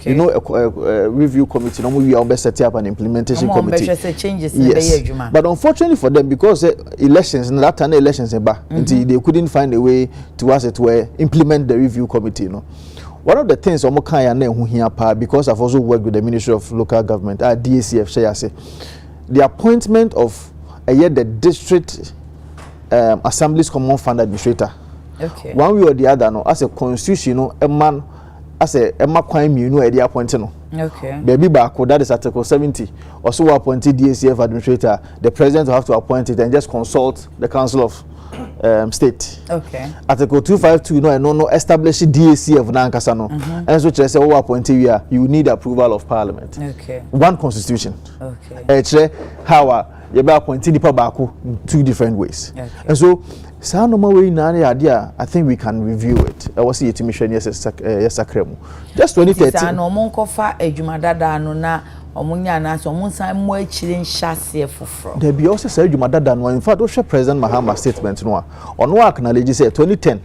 review committee we are set up an implementation committee changes yes. But unfortunately for them because elections that time elections until they couldn't find a way to as it were implement the review committee one of the things because I've also worked with the Ministry of Local Government DACF the appointment of the district Assembly's Common Fund Administrator. One way or the other, as a constitution, a man say Emma Kwame Minu at the appointing. Okay. Baby Bako, that is Article 70. Also appointed DACF administrator, the president will have to appoint it and just consult the Council of State. Okay. Article 252 no establish DACF Nankasano. And so just say appointed you need approval of Parliament. Okay. One constitution. Okay. How you be appointed Bako in 2 different ways. Okay. And so saa normal way na idea I think we can review it. I was here to mission yes sakremu. Just 2013. Saa no monkofa adwuma dada no na omunya na so monsan mo akire nhase foforo. There be also say adwuma dada no in fact we share President Mahama statement no on work acknowledge say 2010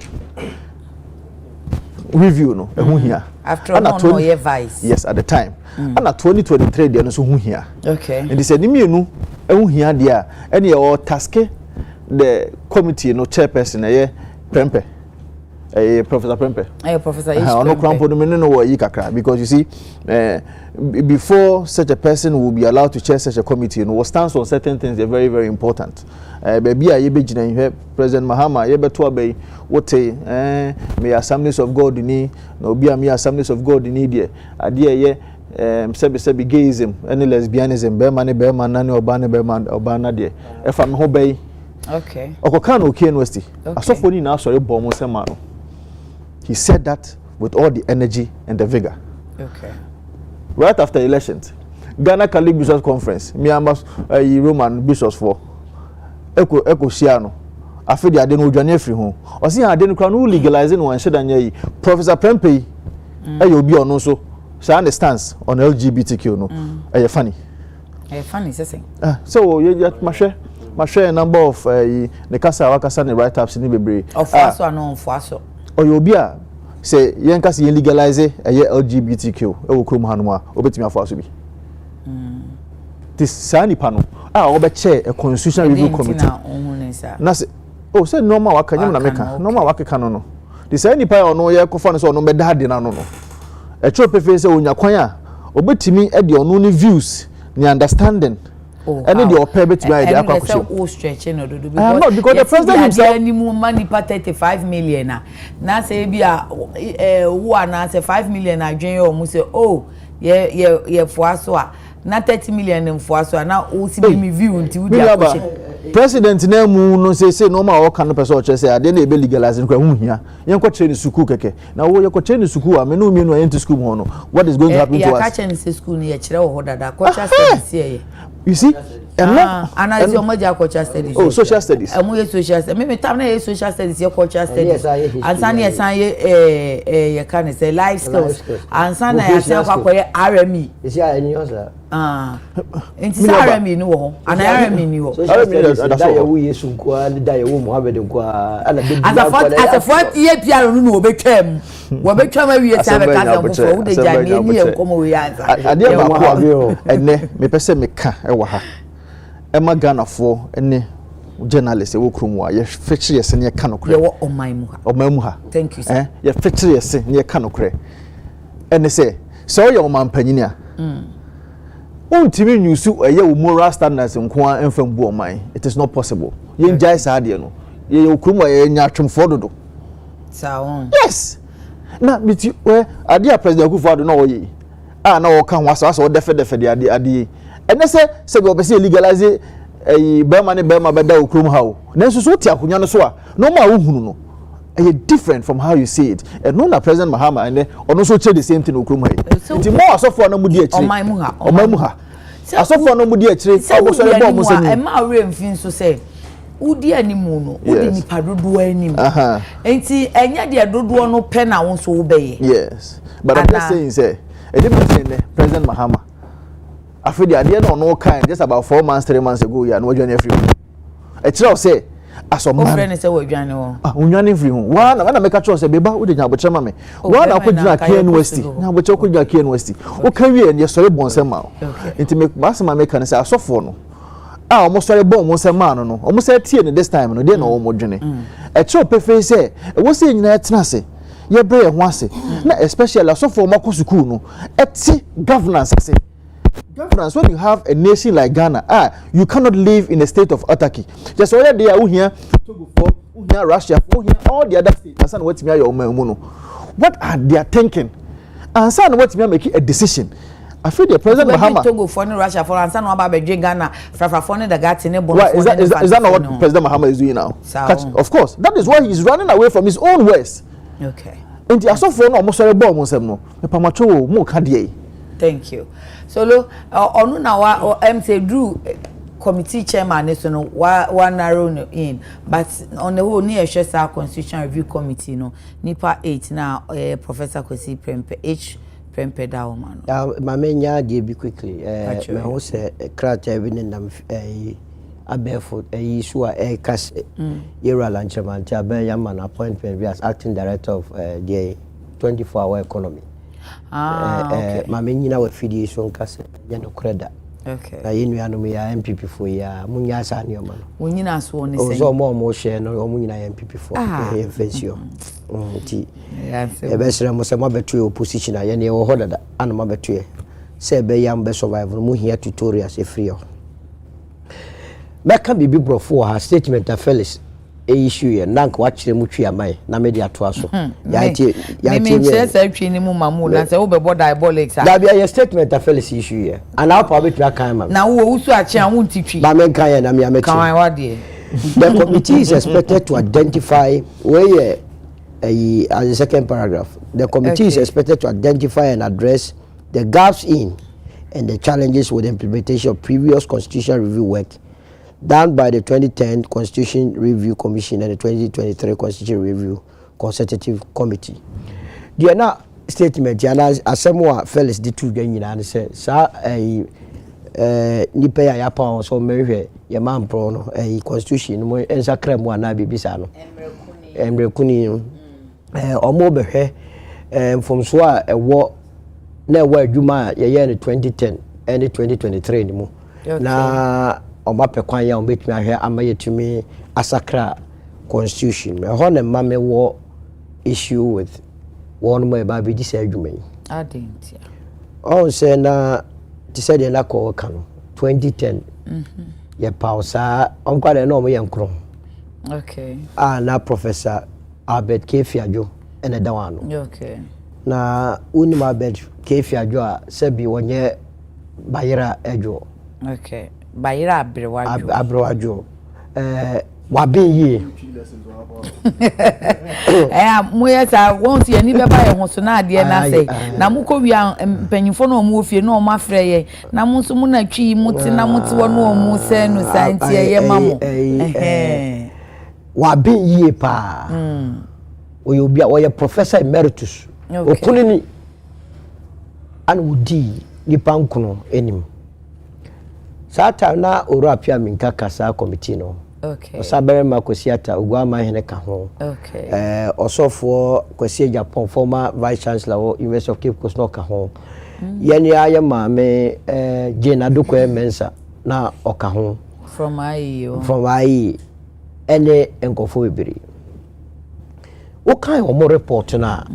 review no ehun here. After no year vice. Yes, at the time. And 2023 there no so hu here. Okay. And they said ni mienu ehun here there any or task the committee no chairperson Prempe Professor Prempe Professor H. no crampo no wo yi kakra because you see before such a person will be allowed to chair such a committee no what stands on certain things they're very very important baby a ye be gina President Mahama ye beto abey what me Assemblies of God ni no be me Assemblies of God ni there ade ye sebi gayism any lesbianism be man na ne oba na there if am ho bey. Okay. Okokano University. Asofoni na sorry bomo semano. He said that with all the energy and the vigor. Okay. Right after elections, Ghana Catholic Bishops Conference, me am Roman bishops for Eko Shiano. Afi de ade no odwane free ho. Osi ade no kra no legalizing one sheda nya yi. Professor Prempe obi ono so. So understands on LGBTQ no. Funny. Funny say. So you ma share a number of the kasa wakasa ne write ups ni bebre of aso ano of aso oyo bi a say yen kasa yen legalize LGBTQ e wo krom hanu a obetimi afo aso bi this sani pano obe chair a constitutional review committee na say say normal waka nyam na meka normal waka no the sani pa ono ye kofa no so ono beda de na no e tro pefe say onya kwan a obetimi e de ono ni views ni understanding. Any the opera bet to the aqua stretching no because the president himself any money pa 35 million na say bia who na say 5 million adwen o mu say ye foaso a na 30 million in foaso na o si be me view nti wo dia ko president na mu no say no ma o kan person o che say ade na e be legalize kwa hu hia yen ko train school keke na wo ye ko train school a me no mienu ent school ho no what is going to happen to us ya ka train school ni ye kire wo dada ko cha studies here. You see, and cultural studies. Oh, social studies. Social studies. Maybe time na social studies, your cultural studies. And some you can say life skills. And some you say RME. Is there any other? It's RME no. And RME no. That you we sunko and that you Muhammad nko. As a 4 year PR no became. We become we time ka for who dey jani ni e komo we answer. Ade ma ko ene me pese me ka e wa ha. Emma Ghana for any journalist e wo krom wa ye feature yes ne ka no kre. Ye wo oman mu ha. Thank you sir. Ye feature yes ne ka no kre. Ene say so ye oman panyini a. Untimi nyusu eye wo moral standards nko an emfam bu oman. It is not possible. Ye njai sa ade no. Ye okrom wa ye nya atwemfo dodo. Sa yes. Na biti we ade a president Akufo-Addo na wo yi. Na wo ka ho asa wo defe de ade. Ene se go be se legalize bema ne bema beda okrum ha o nanso so ti akonya no so a no ma wo hunu no different from how you see it and no na President Mahama and ono so che the same thing okrum ha nti mo asofo na mudi akire oman mu ha asofo na mudi akire oboso le bo mo se ni e ma we mfin so se udi animu no udi nipa dodo animu nti enya de dodo no pe na won so wo be yes but I'm just saying say e dey say President Mahama after the idea no kind just about 4 months 3 months ago ya no wadwane free e tell say aso man friend say wadwane ho wadwane free ho wa na make sure say beba wo de nya boche mame wa na ko gina Adekye University na boche ko gina Adekye University o kan wie ne sori bonsema nti me basema me kan say asofo no omo sori bon mo sema no omo say tie ne this time no de na omo dwene e tell pefe say e wo say nyina etena se ye bre ye ho ase na especially asofo mo ko school no eti governance ase. Governance, when you have a nation like Ghana, you cannot live in a state of autarky. Just whether they are here, Togo, here Russia, here all the other states. What are they thinking? and say what me make a decision. I feel the President Mahama. Togo for Russia for and no about Ghana, for the Gatine bonus. Is that not what President Mahama is doing now? Of course. That is why he's running away from his own ways. Okay. And the asofo no almost sorry bomb no. Me pamacho mo kadie. Thank you. So lo onu na wa say Drew committee chairman so no wa narrow no in, but on the whole near our constitution review committee no nipa 8 now Professor Kwesi Prempe H Prempe da woman. Mamenya dey be quickly me ho say krata even ndam abefo issue a cast era lanchaman ti abenya man appointment as acting director of the 24-hour economy. Okay. Mamenya we fidi so nkase ya no kreda. Okay. Na yenu anu me ya MPP for ya munya sa ne oma no. Wonyina so ne say. Ozo mo share no omunyina ya MPP for e fensio. Ti. Yeah. E be sere mo se mo betu opposition ya ne wo hodada anu ma betu e. Se be yam be survive no mu hia tutorials e free o. Meka bibi brofo ha statement of Felix issue ye nank wa kire mu twi amai na me dia to aso ya tie me say say twi ni mu mamu na say wo be border diabolics da bia ye statement of Felix issue ye and how probably to kan ma na wo usu a chi an won ti twi ba me kan ye na me ameti kan wa de the committee is expected to identify where as the second paragraph the committee is expected to identify and address the gaps in and the challenges with the implementation of previous constitutional review work done by the 2010 Constitution Review Commission and the 2023 Constitution Review Consultative Committee. The other statement, Asamoah Felix the two gang and say, Sir, Nipe Yapon, so Mary, your man prono, a constitution, and Sacram one Bisano, and Recuni, or Mobe, from Swa, a war, never Juma, year 2010 and 2023 anymore. Now, omape kwan ya ombetumi ahwe amayetumi asakra constitution me ho ne mame wo issue with one more baby this adwuma yi adentia on say na ti say de na ko ka no 2010 ye pausa on kwale na omo ye nkro okay na Professor Adekye Nsroma ene da wano okay na uni Adekye Nsroma a sebi wonye bayira ejo okay Bayira abrewajo wabin yi moye sa won ti ani beba ye ho so na ade na sei na muko wia mpanyimfo no mu ofie no ma frɛ ye na mu so mu na twi mu ti na mu ti wo no mu se no santi ye mamo wabin yi pa oyo bia wo ye Professor Emeritus okunini an wudi nipa nkono enim Sata na Orapia minka kasa committee no. Okay. Osabere makosiata ugwama hene ka ho. Okay. Osofo kwesi Japan former vice chancellor of University of Cape Coast no ka ho. Yeni aye maame Jane Adekye Mensa na oka ho. From IE. From IE. Ene enkofo bibiri. Wo kan omo report na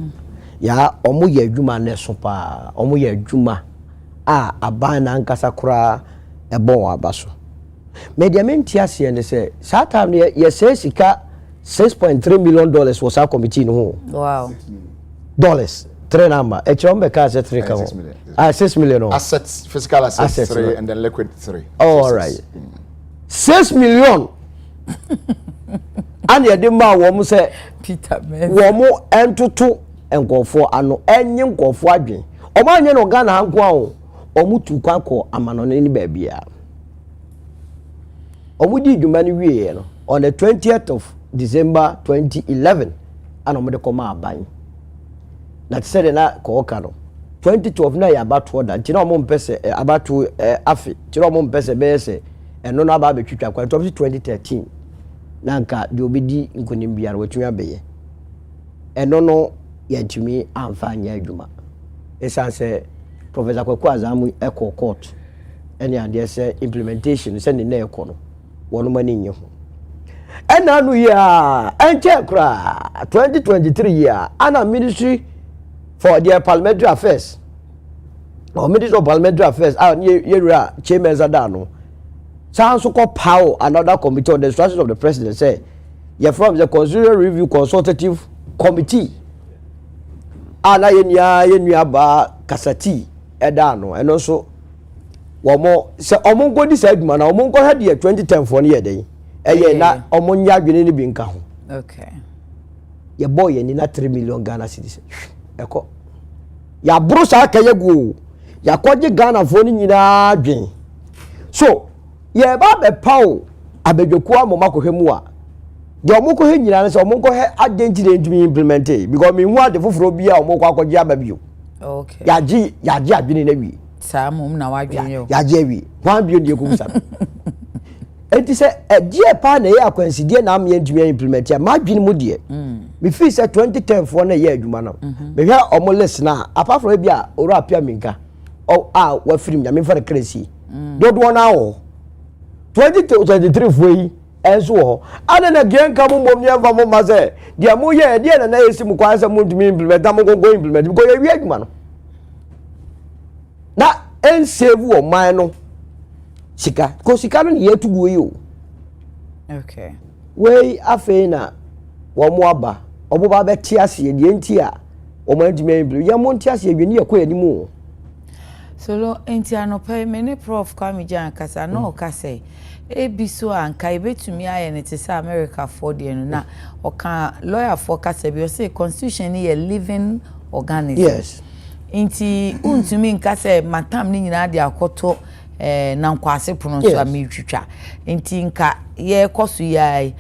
ya omo ye adwuma na so pa. Omo ye adwuma a aban na nkasa kura ebo abaso mediamente ase ne say sata ye say sika $6.3 million was our committee no wow dollars 3 number e chombe ka say 3 ka 6 million no assets physical assets 3 and then liquid 3 all right 6 million and ye dem ma wo mu say Peter man wo mu entoto enkofo ano enye nkofo adwen o ma anye no Ghana hanko a omutu kwako amanone ni baabia omudi dwumani wie no on the 20th of December 2011 ana omode koma aban na said na ko ka no 2012 na ya bato da nti na omo mpese abato afi ti na omo mpese be se eno na ba betwitwa kwa 2013 na nka de obedi nkonim biara watumi abeye eno no yantumi amfa nya adwuma esanse Professor Kwaku Azamu Echo Court any and there say implementation send na Echo no wono mani nye ho ena no ya enche kra 2023 year ana Ministry for the Parliamentary Affairs or Ministry of Parliamentary Affairs yewura chairman zadano sounds so called power another committee on the instructions of the president say you from the Constitutional Review Consultative Committee ana yenua ba kasati eda no eno so womo se omo ngodi sa aduma na omo nkọ ha de 2010 fo ne yeden eye na omo nya adwene ne bi nka ho okay ye boy ni na 3 million Ghana cedis eko ya buru sa ka yegu ya kwaje Ghana fo ni nyina adwen so ye ba be pawo abedwoku amoma kohwemu a de omoko he nyina se omoko he agenti de ntumi implement because me hu ade foforo bia omoko akwaje ababio okay yaji adwene na wi saa mum na wadwene yo yaji awi wan bio de ko sa enti se die pa na ye akwansidie na am ye ntumi implement ya ma adwene mu de me fi se 2010 fo na ye adwuma na me hwa omo list na apart from bia oro apia minka o wa film ya me fa crazy dodo na o 2023 fo yi enso ho ana na gen ka mum ni eva mo ma se dia mo ye dia na yesi mu kwanse mu ntumi implement am go implement because ye wi adwuma no na en save wo man no sika ko sika no ye tugo yi o okay we afi na wo mo aba obo ba be ti ase de enti a wo man ntumi implement ye mo nti ase ye ni ye ko ani mu so enti anopa me ne prof Kwame Jan kasa no kasa ebiso anka ebetumi aye ne te say America for de no na oka lawyer for kasa bi o say constitution ni a living organism yes enti untumi nka say matam ni nyina de akoto na nkwase pono so ametwitwa enti nka ye koso ya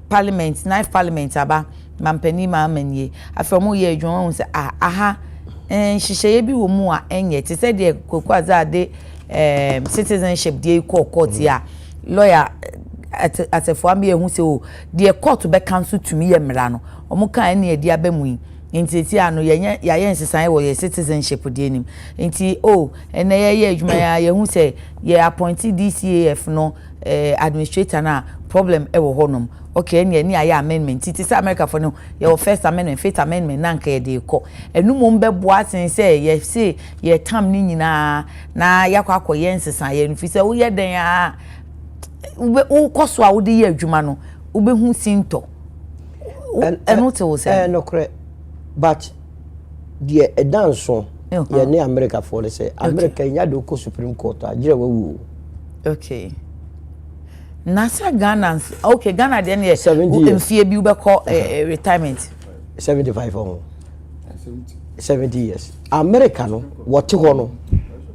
parliament knife parliament aba mampani ma amanie afromo ye adwon hu say aha nhihye bi wo mu a enye te say de kokwaza de citizenship de court ya lawyer at a family hu say o de court be cancel to me yemra no omo kan na edi abamu nti ano ye nsesan wo ye citizenship de nim nti ene ye adwuma ye hu say ye appointee DCAF no administrator na problem e wo honom okay ni aye amendment ti say America for no your first amendment fifth amendment na nka ye de ko enumom be boa sen say ye say ye tam ni nyina na yakwa akoye nsesan ye nfi say wo ye den a wo koso a wo de ye adwuma no wo be hu sinto eno te wo say no correct but the edanso ye ne America for the say America nya do ko Supreme Court agire wawu okay Nasa Ghana okay Ghana then ye mfie bi ubeko retirement 75 on 70 years America no wote ho no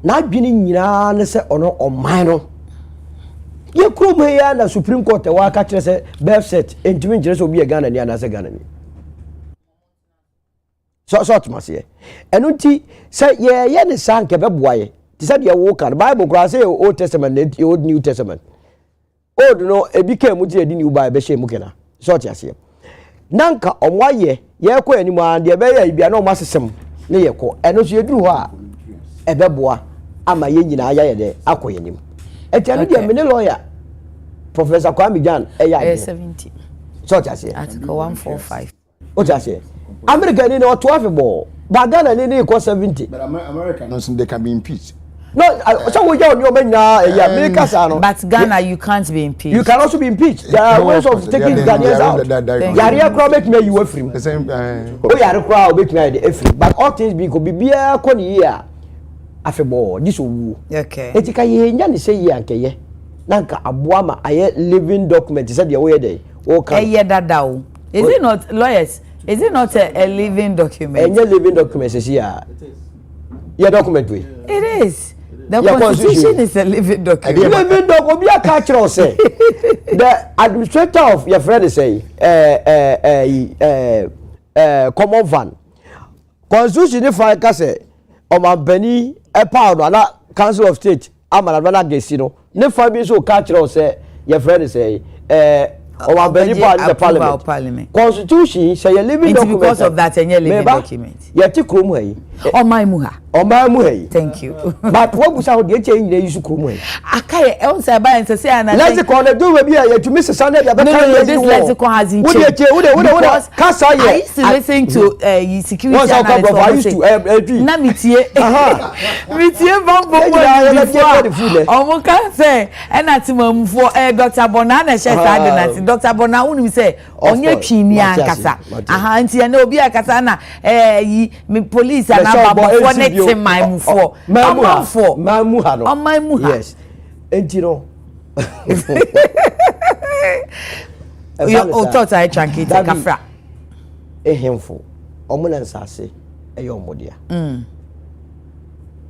na adwene nyina ne se ono oman no ye krom he ya na Supreme Court wa ka kire se birth set entimi ngire se obi ye Ghana ni anase Ghana ni so atmase eno nti se ye ne sanke beboaye ti se de wo kan Bible kura se Old Testament and Old New Testament old no ebike mu je di ni uba be she mu kena so atiase nanka omwaye ye ko ani mu ande be ya bia na o masesem ne ye ko eno so yeduru ho a ebeboa ama ye nyina aya ye de akoye nim etiano dia me ne lawyer Professor Kwame Jan ya 70 so atiase article 145 o atiase America ni no to afebo ba Ghana ni ko 70 but America no they can be impeached. No, so we don't know America. But Ghana, you can't be impeached. You can also be impeached. There are ways of taking Ghanaians out. Yari crowd make me you free. The same. Oh, yari crowd make me free. But all things be could be beer koni here. Afebo, this will. Okay. Etika ye nyani say ye anke ye. Nanka abuama aye living document. He said the way day. Okay. Ye dadao. Is it not lawyers? Is it not a living document? Any living document is here. Your document way. It is. The constitution is a living document. Living document. Be a cultural say. The administrator of your friend say, common van. Constitution if I can say, Omampeni, a pound, and Council of State, Amanabana Gesino. Never be so cultural say, your friend say, Omampeni part the parliament. Constitution say a living document. Because of that, a living document. Yeti Krumway. O my muha. Thank you. But what was out the change they used to come with? Akaye elsa ba and say and let's call the do be here to Mr. Sunday. No, this lexicon hasn't changed. What I used to listen to security analyst. I used to na mitie. Mitie bambo omo kan say na timamfo Dr. Bona na she sad na Dr. Bona unu say onye twini ankasa. Aha nti na obi akasa na me police na babo ne my mufo. Mamuha no. On my muha. Yes. Enti no. You thought I tranquil kafra. Ehemfo. Omo na nsase eyo omodia.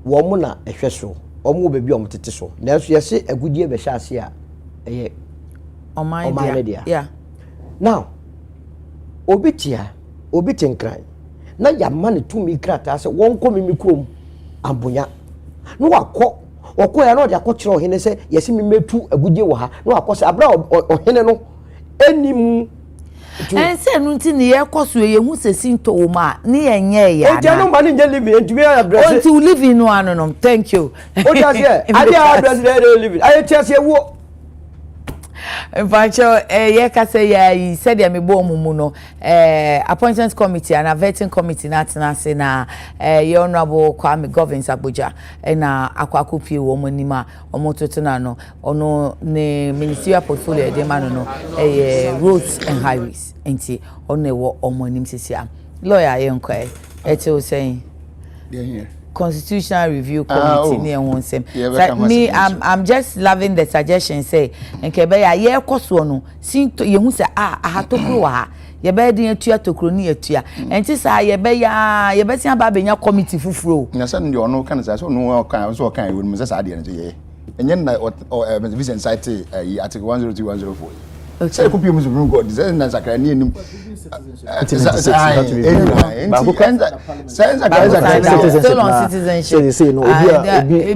Wo mo na ehwe so. Omo bebi omo tete so. Na so yesi agudie be hya ase a eye my dia. Yeah. Now obi tenkran. Na ya mane tumi krata se won ko mi krom ambonya no wakọ ya no de akọkire ohene se yesi mi metu agudie wo ha no akọ abra ohene no enim say no nti ne ye koso ye hu se sinto wo ma ne yenye ya na no ma ne nje live entumi address until live no ano no thank you o just here ade address dey live I tell you wo Mfancho ye ka say ya said ya me bo mumu no appointments committee and a vetting committee na tenase na ye honorable Kwame Govins Abuja na akwakupi wo monima omototo na no ono ne ministerial portfolio de ma no roads and highways enti ono wo omonim sisia lawyer ye nkwa eto saying here Constitutional Review Committee near one same. Me, I'm just loving the suggestion. Say, nke be ya ye koso no. Sinto ye hu say ahatokro wa. Ye be de atua tokro ni atua. Enti sa ye be tia ba benya committee fufuro. Na say no no kan say so no kan so kan we say sa de no ye. Enye na Vincent cite article 102 104. Say ko pie mu so God. Say na sakra ni enim. Still on citizenship.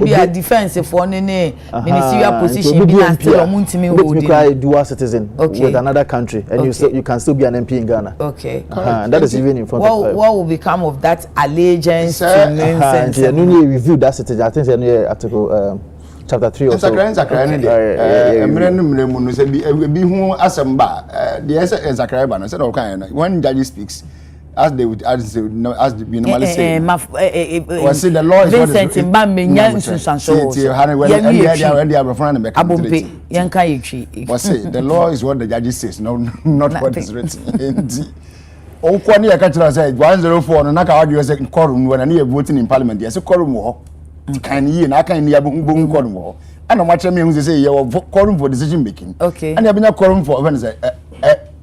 Be a defense for any ministerial position. Be still on muntimi holding. Dual citizen with another country, and you can still be an MP in Ghana. Okay, and that is even in front of. What will become of that allegiance to nonsense? You review that citizen. I think it's article. Chapter 3 or so. Sakra ni de. Mrenu no say bi hu asamba. The Sakra ba no say no kan na. When judge speaks as they would as we normally say. Was the law is Vincent Mba menya nsunsanso. When they are friend make. Abompe yanka yetwi. Was say the law is what the judge says, no not what is written. O kwa ni aka kira say 104 no na ka wadwe say quorum when na voting in parliament. Yes quorum wo. Can ye na kan ni abun quorum wo. And no match me who say you quorum for decision making. Okay. And you have quorum for when say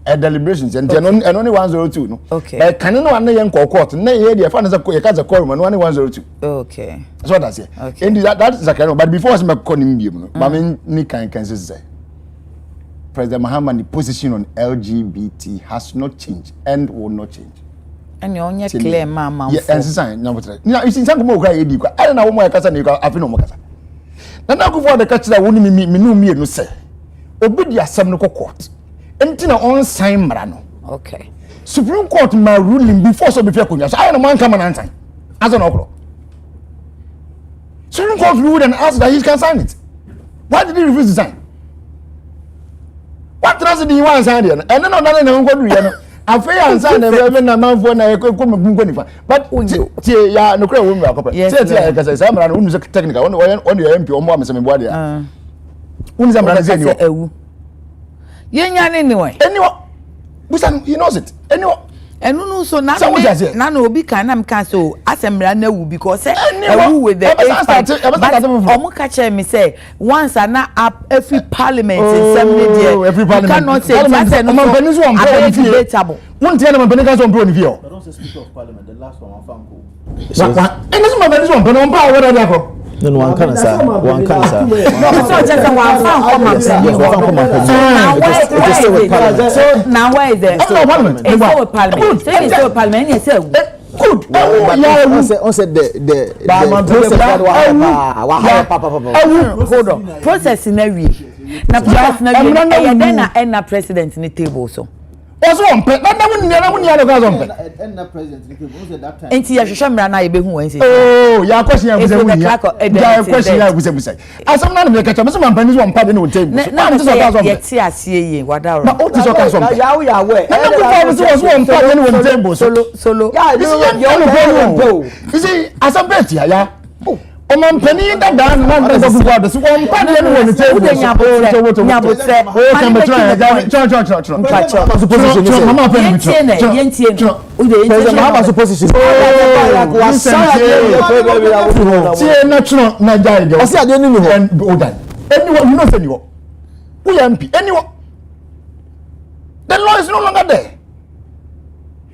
deliberations and only 102 no. Okay. But can no one yan court na ye dey fan say you can say quorum and only 102. Okay. That's what I say. Okay. And that is a kind of, but before I make calling me no. But me ni can say President Mahama's position on LGBT has not changed and will not change. And you only clear mama. Yeah, and sign number 3. Now you see some mo cry edi kwa. I don't know wo mo kasa na you afi no mo kasa. Na na go for the catch that woni me no me no say. Obi di asem no court. Enti na on sign mara no. Okay. Supreme Court my ruling before so be fair kunya. So I no man come and sign. As an okro. Supreme Court ruled and asked that he can sign it. Why did he refuse to sign? What trust did he want to sign there? And then on that na go do no. Afei ansa na ebe na manfo na ekọ magungo nifa but tie ya no kra wo mu akọpa tie ya kasa sa mara no unu technical on your MP omo amese me boade ya unu za mara ze ni ewu yenya ne ni we anyone busan he knows it anyone enu no so na obi kan na mka so asemra na wu because ewu with the omo ka che me say once na up every parliament in seminary every parliament cannot say that no debatable one tell them ben ka so pro ni fi o but also speaker of parliament the last one fanko and this man so ben on power where dey go no one can sir no so just one fan come it is still with parliament so now where is the parliament it's still with parliament so it's still with parliament yes sir good on said the hold on process na wie na process na wie then na president ni table so Also on pet, not when you are president, that time. Enti ya hwehwe mra na ye behu wan say. Oh, ya question ya question ya question. Asam na me kacha, me so man pani so on pad no table. Na me say ye ti asie ye wadaro. Na o ti so ka so. Ya we. Na me so on pad no table. Solo. Yeah, you see, asam bet ya. Oman pani da dan man da go go so on pad no on table. Nyabotre. O kan be try. Position. Mama pen me try. Yentie. O de President Mahama supposition. See natural na jai de. O see ade ni ho. O dan. Anyone you know say you. Who MP? Anyone. The law is no longer there.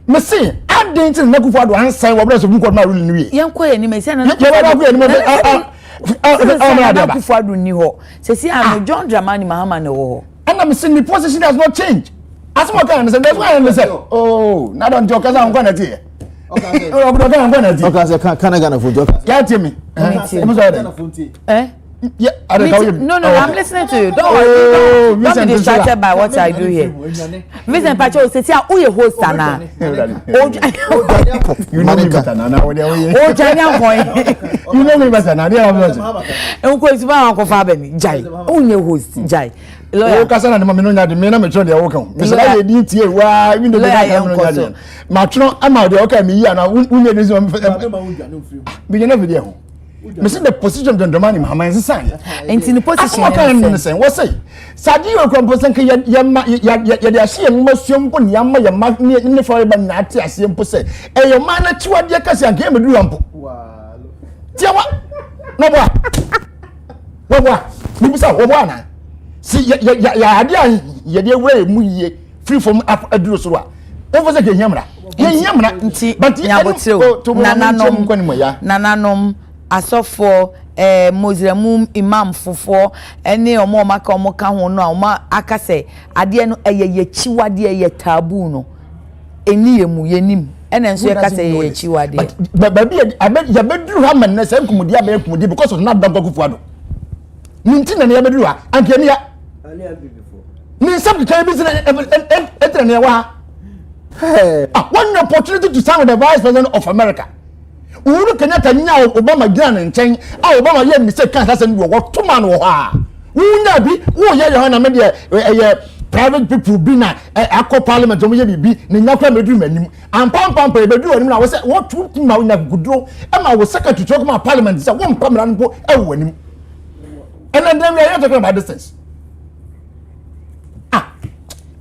Me see, I didn't na kufu ado answer we bless of God na rule ni. Yenko ni me say na. You never go any na kufu ado ni ho. Se see am John Dramani Mahama na wo. And I'm saying the position has not changed. As what kind of that's why I say, oh, not on your cousin I'm going to do. Okay. Oh, I'm going to do. Okay, can I get a food? Yeah, Timmy. Eh? Yeah, I don't know. No, I'm listening to you. Don't be distracted by what I do here. Vincent Pacho says, "Yeah, who you host ana?" You know me better now. Oh, Janya boy. You know me better now. They are. Unko isiba unko Fabeni. Jai. Who you host? Jai. Lawyer. Kasa na me no nya de me na me tro de wo kan. Me say dey di tie wa, even though dey am no nya de. Ma tro ama de o kan me yi ana unye ni so me na video ho. Me see the position of Dramani Mahama is sign. Enti the position. What kind of say? What say? Sadi o kon posan ke ya de ahye mo suom po ne ma ya ma ne for ba na ati asem po say. E yo ma na chiwa de kase an ke me du ampo. Wa. Tiawa. No boa. Wo boa. Ni bisa wo boa na. Si ya ade an ye de wura mu yie free from aduro so a. O fo say ke hiamra. Ye hiamra nti nananom asofo Muslim imam fofo ene omo maka omo ka ho no omo akase ade no ye chiwade ye tabu no eni yemu yenim ene nso ye kase ye chiwade baby ya beduru ha man na say kumudi abe kumudi because of not dango kufuado ninti na ya beduru ha anke ni ya ni sabi kan bi sina etre ne wa one opportunity to stand with the vice president of America. Uhuru Kenyatta nya Obama gina nchen Obama ye mistake kan sase ni wo to man wo ha wunya bi wo ye ye na me de private people bi na akọ parliament o mo ye bibi ni nya kwa medu manim ampam pa bedu anim na wo se wo tu ma nya gudro e ma wo secretary to come parliament say wo mpam na npo e wo anim and then we are talking about distance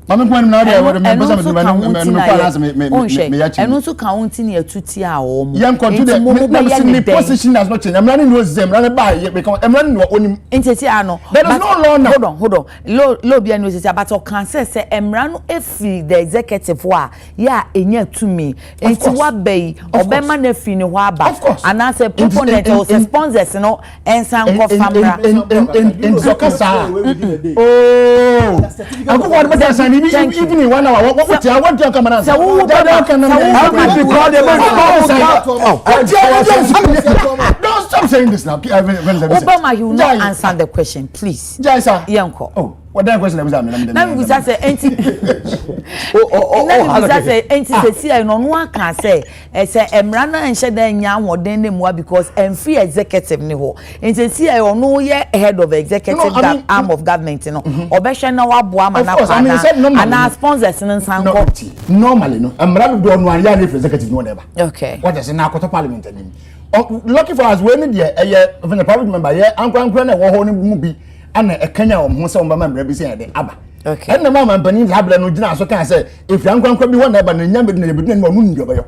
mama kwa ni na dia wo me pesa me enu so ka won ti na atuti a wo mo yan kon to the position has not changed amrani no zem rani ba ye because amrani no onim entity ano there is no law now hold on lo bia no say but can say emrano efi the executive wa ya enya tumi enti wa bay obema na fi ni ho aba ana say proponent or sponsors no ensan ko famra in sokasa oh akoko wa be san even in 1 hour what you want to come and answer don't stop saying this now Obama you not answer the question please Jaisa yanko oh what that question was na we say enti enti say no no kan say say emra na enhye da nya ahoden ne mua because free executive ne ho enti say no ye head of executive arm of government no obehwe na waboa ma na ana sponsors ne sanko normally no emra do no anya ne executive no never okay what is na koto parliament anim lucky for us we need the private member ye ankwankwa na wo ho ne mu bi ana ekanya wo ho se wo ba member bi se de aba okay and mama mpani labla no gina so kan say if ankwankwa bi wona eba na nya bi na bi na mu ndio bayo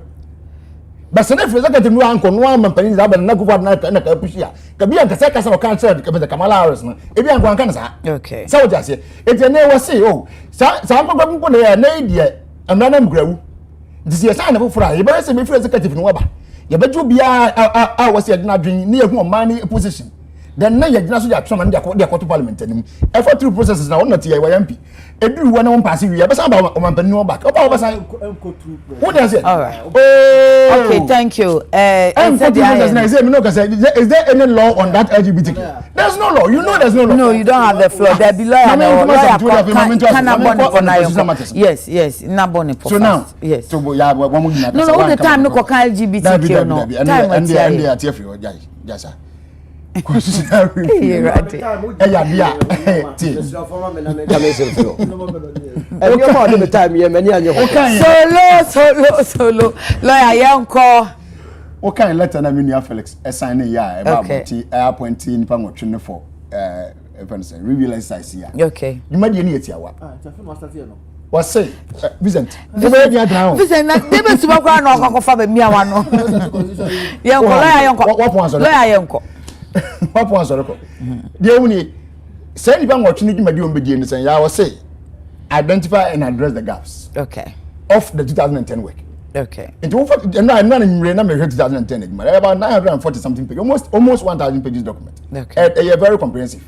but se na fi executive no anko no mpani labla na kufa na ka pushia ka bi anka se ka se kan say ka be Kamala Harris no e bi ankwankwa na sa okay sa wo jase e je na wo say oh sa ankwankwa mpo na na idie amra na mgrawu disi sa na fofora e ba se be free executive no waba ye beju bia a wo say na dwen ni ehu o man ni position then na ye gina so ya twama na de akoto parliament anim e for through processes na won not ye wa MP eduru wona won pass wi e be san ba o man pani no back oba oba san what does it all right oh okay thank you is there any law on that LGBTQ there's no law you know there's no law no you don't have the floor there be lawyer yes na bone for so now yes so ya one mo gina no all the time no ko kan LGBTQ no time and they are free yes sir you're right yeah solo lawyer yanko what kind of letter na me Felix assign ya about appointing nipa nwotwe for review exercise ya okay you made any etiawa was say Vincent na debe tuba kwa na okofa ba mi awa no yanko lawyer yanko what was the the only say nipa nwotwe ni dwumadi ombedie ni say ya was say identify and address the gaps okay of the 2010 work. Okay. It will I'm not in 2010 about 940 something pages, almost 1,000 pages document. Okay. They are very comprehensive.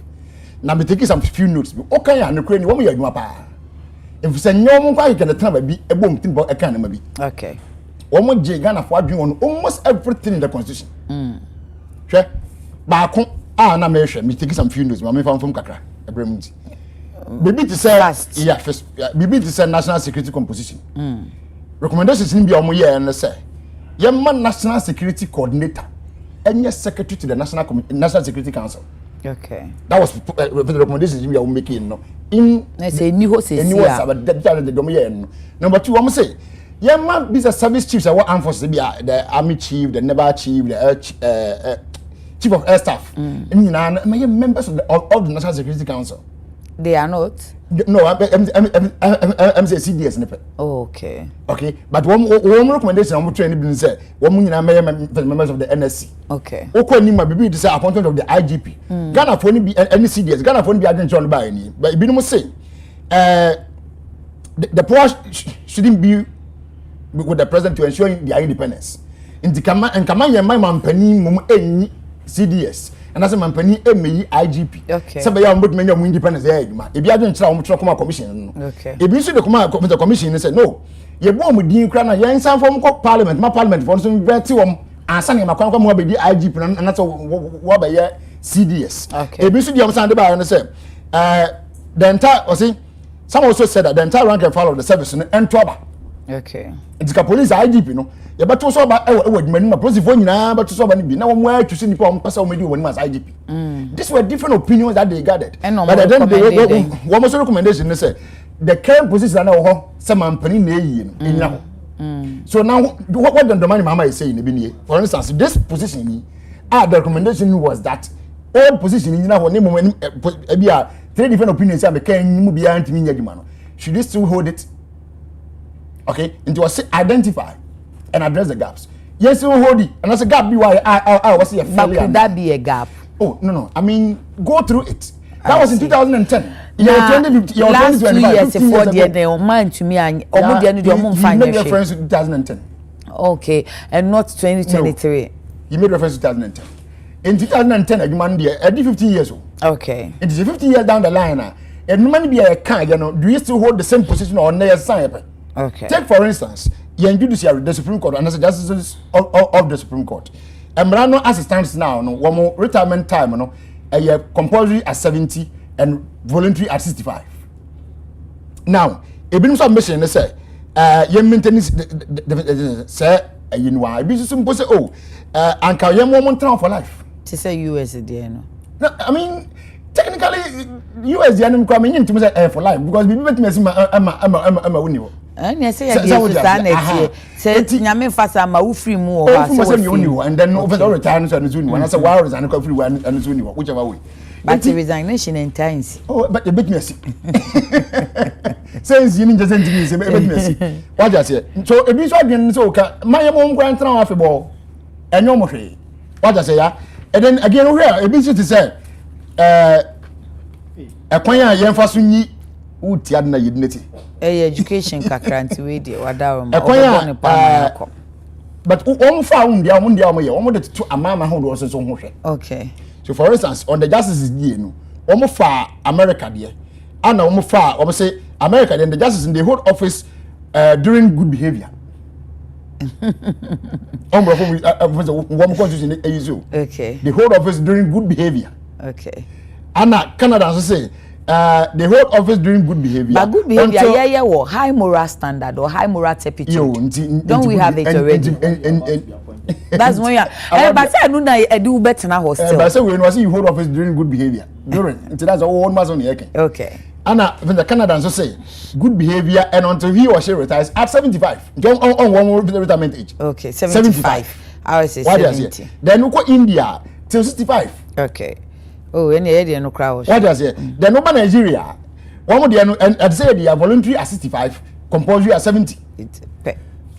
Now me taking some few notes. Okay, and the crane one you pa. If say no mo kwa can tell be a boom thing but I can maybe. Okay. One more Ghana for doing on almost everything in the constitution. Sure. Ba ko na me hwe me taking some few notes. Me from kakra. Ebremuti. Bibi to say yeah, first bibi to say national security composition. Recommendations in be omoye and say ye man national security coordinator and yes secretary to the national security council. Okay. That was the recommendations we are making no in say ni ho say the domain. Number 2 I'm say ye man be the service chiefs I want armed forces be the army chief, the naval chief, the chief of air staff. Members of the national security council. They are not. No, I'm say CDS nipe. Oh, okay. Okay, but one recommendation I'm trying to say one members of the NSC. Okay. Oko ni ma bibi to say appointment of the IGP. Ghana for any CDS, Ghana for any agent by any. But we no say the power shouldn't be with the president to ensure their independence. In the command your man penny mum any CDS. And as a man penny IGP. Okay. Some ya mbot menya mu independence ya eduma. E bia dwen kira wo tro commission no. Okay. E bi so the commission say no. Ye bo mu din kra na ye nsan fo mko parliament for so veti wo ansa na makwan kwa mu abedi IGP na so wo ba ye CDS. Okay. E bi so di am san de ba no say the entire some also said that the entire rank and file of the service no entoba. Okay. It's the police IGP no. Ya beto so ba adwuma ma police fo nyina beto so ba ni bi na wo mu atwisi nipa wo pesa wo medi wo ni as IGP. These were different opinions that they gathered. But then one more recommendation they say the current position na wo say mampani na eyi no enya ho. So now what the man mama is saying be nie. For instance, this position ni the recommendation was that all position ni na ho ne mo e bia three different opinions say me kan mu bia ntimi nya dwuma no. Should they still hold it? Okay, into identify and address the gaps. Yes, you hold it. And that's a gap be why I was here. But could that be a gap? Oh, no. I mean, go through it. That was in 2010. Last 2 years before the man to me and you made reference to 2010. Okay, and not 2023. No. You made reference to 2010. In 2010, a man there, 15 years old. Okay. It is 15 years down the line. And man be a kind, do you still hold the same position or near sign? Okay. Take for instance, Judicial, the Supreme Court, and as a justice of the Supreme Court. And Brano assistants now, no, one more retirement time, no, a year compulsory at 70 and voluntary at 65. Now, a bit of submission, they say, you maintenance, say, you know, I be simple say, oh, and can you moment for life? To say USD, no, I mean, technically, USD coming into me for life because we met me as I'm a winner. And yes, I said, Yamin Fasa, my free more, and then over the retirement and Zuni, and as a wild and a free one and Zuni, whichever way. But the resignation in times. Oh, but a bit messy. Says you just send me a bit messy. What does it? So a bit so my own grand throw off a ball and no more. What does it? And then again, a bit to say, a quaya young Fasuni. Utiadna unity. Education kakranti we dey wadawo ma obo but found dia to amama ho do so ho hwe. Okay. So for instance, on the justices day no, almost far America there, and almost far, almost say America then the justices in the hold office during good behavior. One constitution okay. The hold office during good behavior. Okay. And Canada also say the hold office during good behavior. But good behavior, yeah, or high moral standard or high moral temperature. Don't we have it already? That's when you are. But I know I do better now. Hostel. But I say when you hold office during good behavior. During that's all one month on the okay. And when the Canadians also say good behavior and until he or she retires at 75. On one retirement age. Okay, 75. I would say 70. Then we go India till 65. Okay. Oh, any idea no crowd. What does it? Then over Nigeria, one of the and say they are voluntary at 65, compulsory at 70.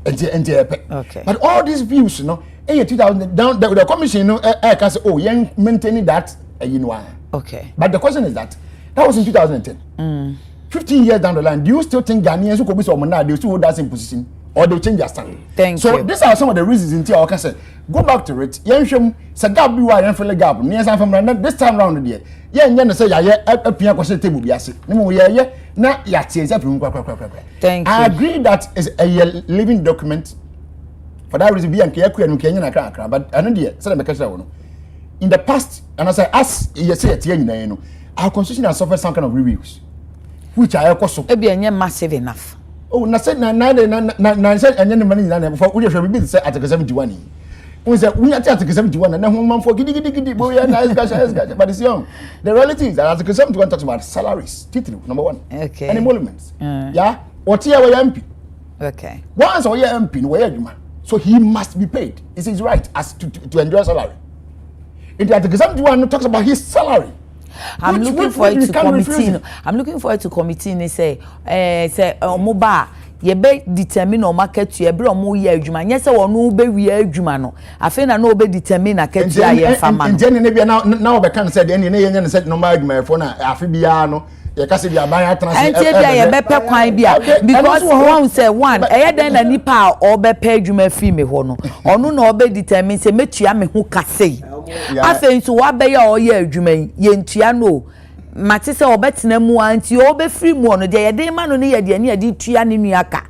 Okay. But all these views, you know, 2000 down the commission, you know, can say, oh, young maintaining that, you know. Okay. But the question is that was in 2010. 15 years down the line, do you still think Ghanaians who could be someone now, they still hold that same position, or they change their stand? Thank you. So these are some of the reasons in I can say, go back to it. Young shum, say gap be why feel gap. Near some from this time round there. Yeah, say a piano question table be asset. No, yeah, na yati. Thank you. I agree that is a living document. For that reason, be and Kenya, but I know dear, say in the past, and I say, as you say at you know, our constitution has suffered some kind of reviews, which I also be massive enough. Oh, na said na said and then money na for we should be say article 71. We say we at article 71 and then one man for gidi boy nice guys but it's young. The reality is that article 71 talks about salaries, title number 1. Okay. And emoluments. Yeah. What here we MP. Okay. Once we MP we adwuma. So he must be paid. It's his right as to enjoy salary. In the article 71 talks about his salary. I'm looking forward to committee. I'm looking forward to committee. They say mobile. You be determine or market to every more year. Yes, or no be we no. I feel na no be determine na get to a farmer. And now we can say any said no argument for na afibia no. You can say you are buying transit. And be pay kwan bia because one say one. Den na nipa or be pay adwuma fi me ho no. Onu na obe determine say metua me ho kase. Afen so wa be ya o ye adwuma ye ntua no. Mate se obetena mu anti obe free mu no de ye den ma no ne ye de ne ye de tua ne nuaka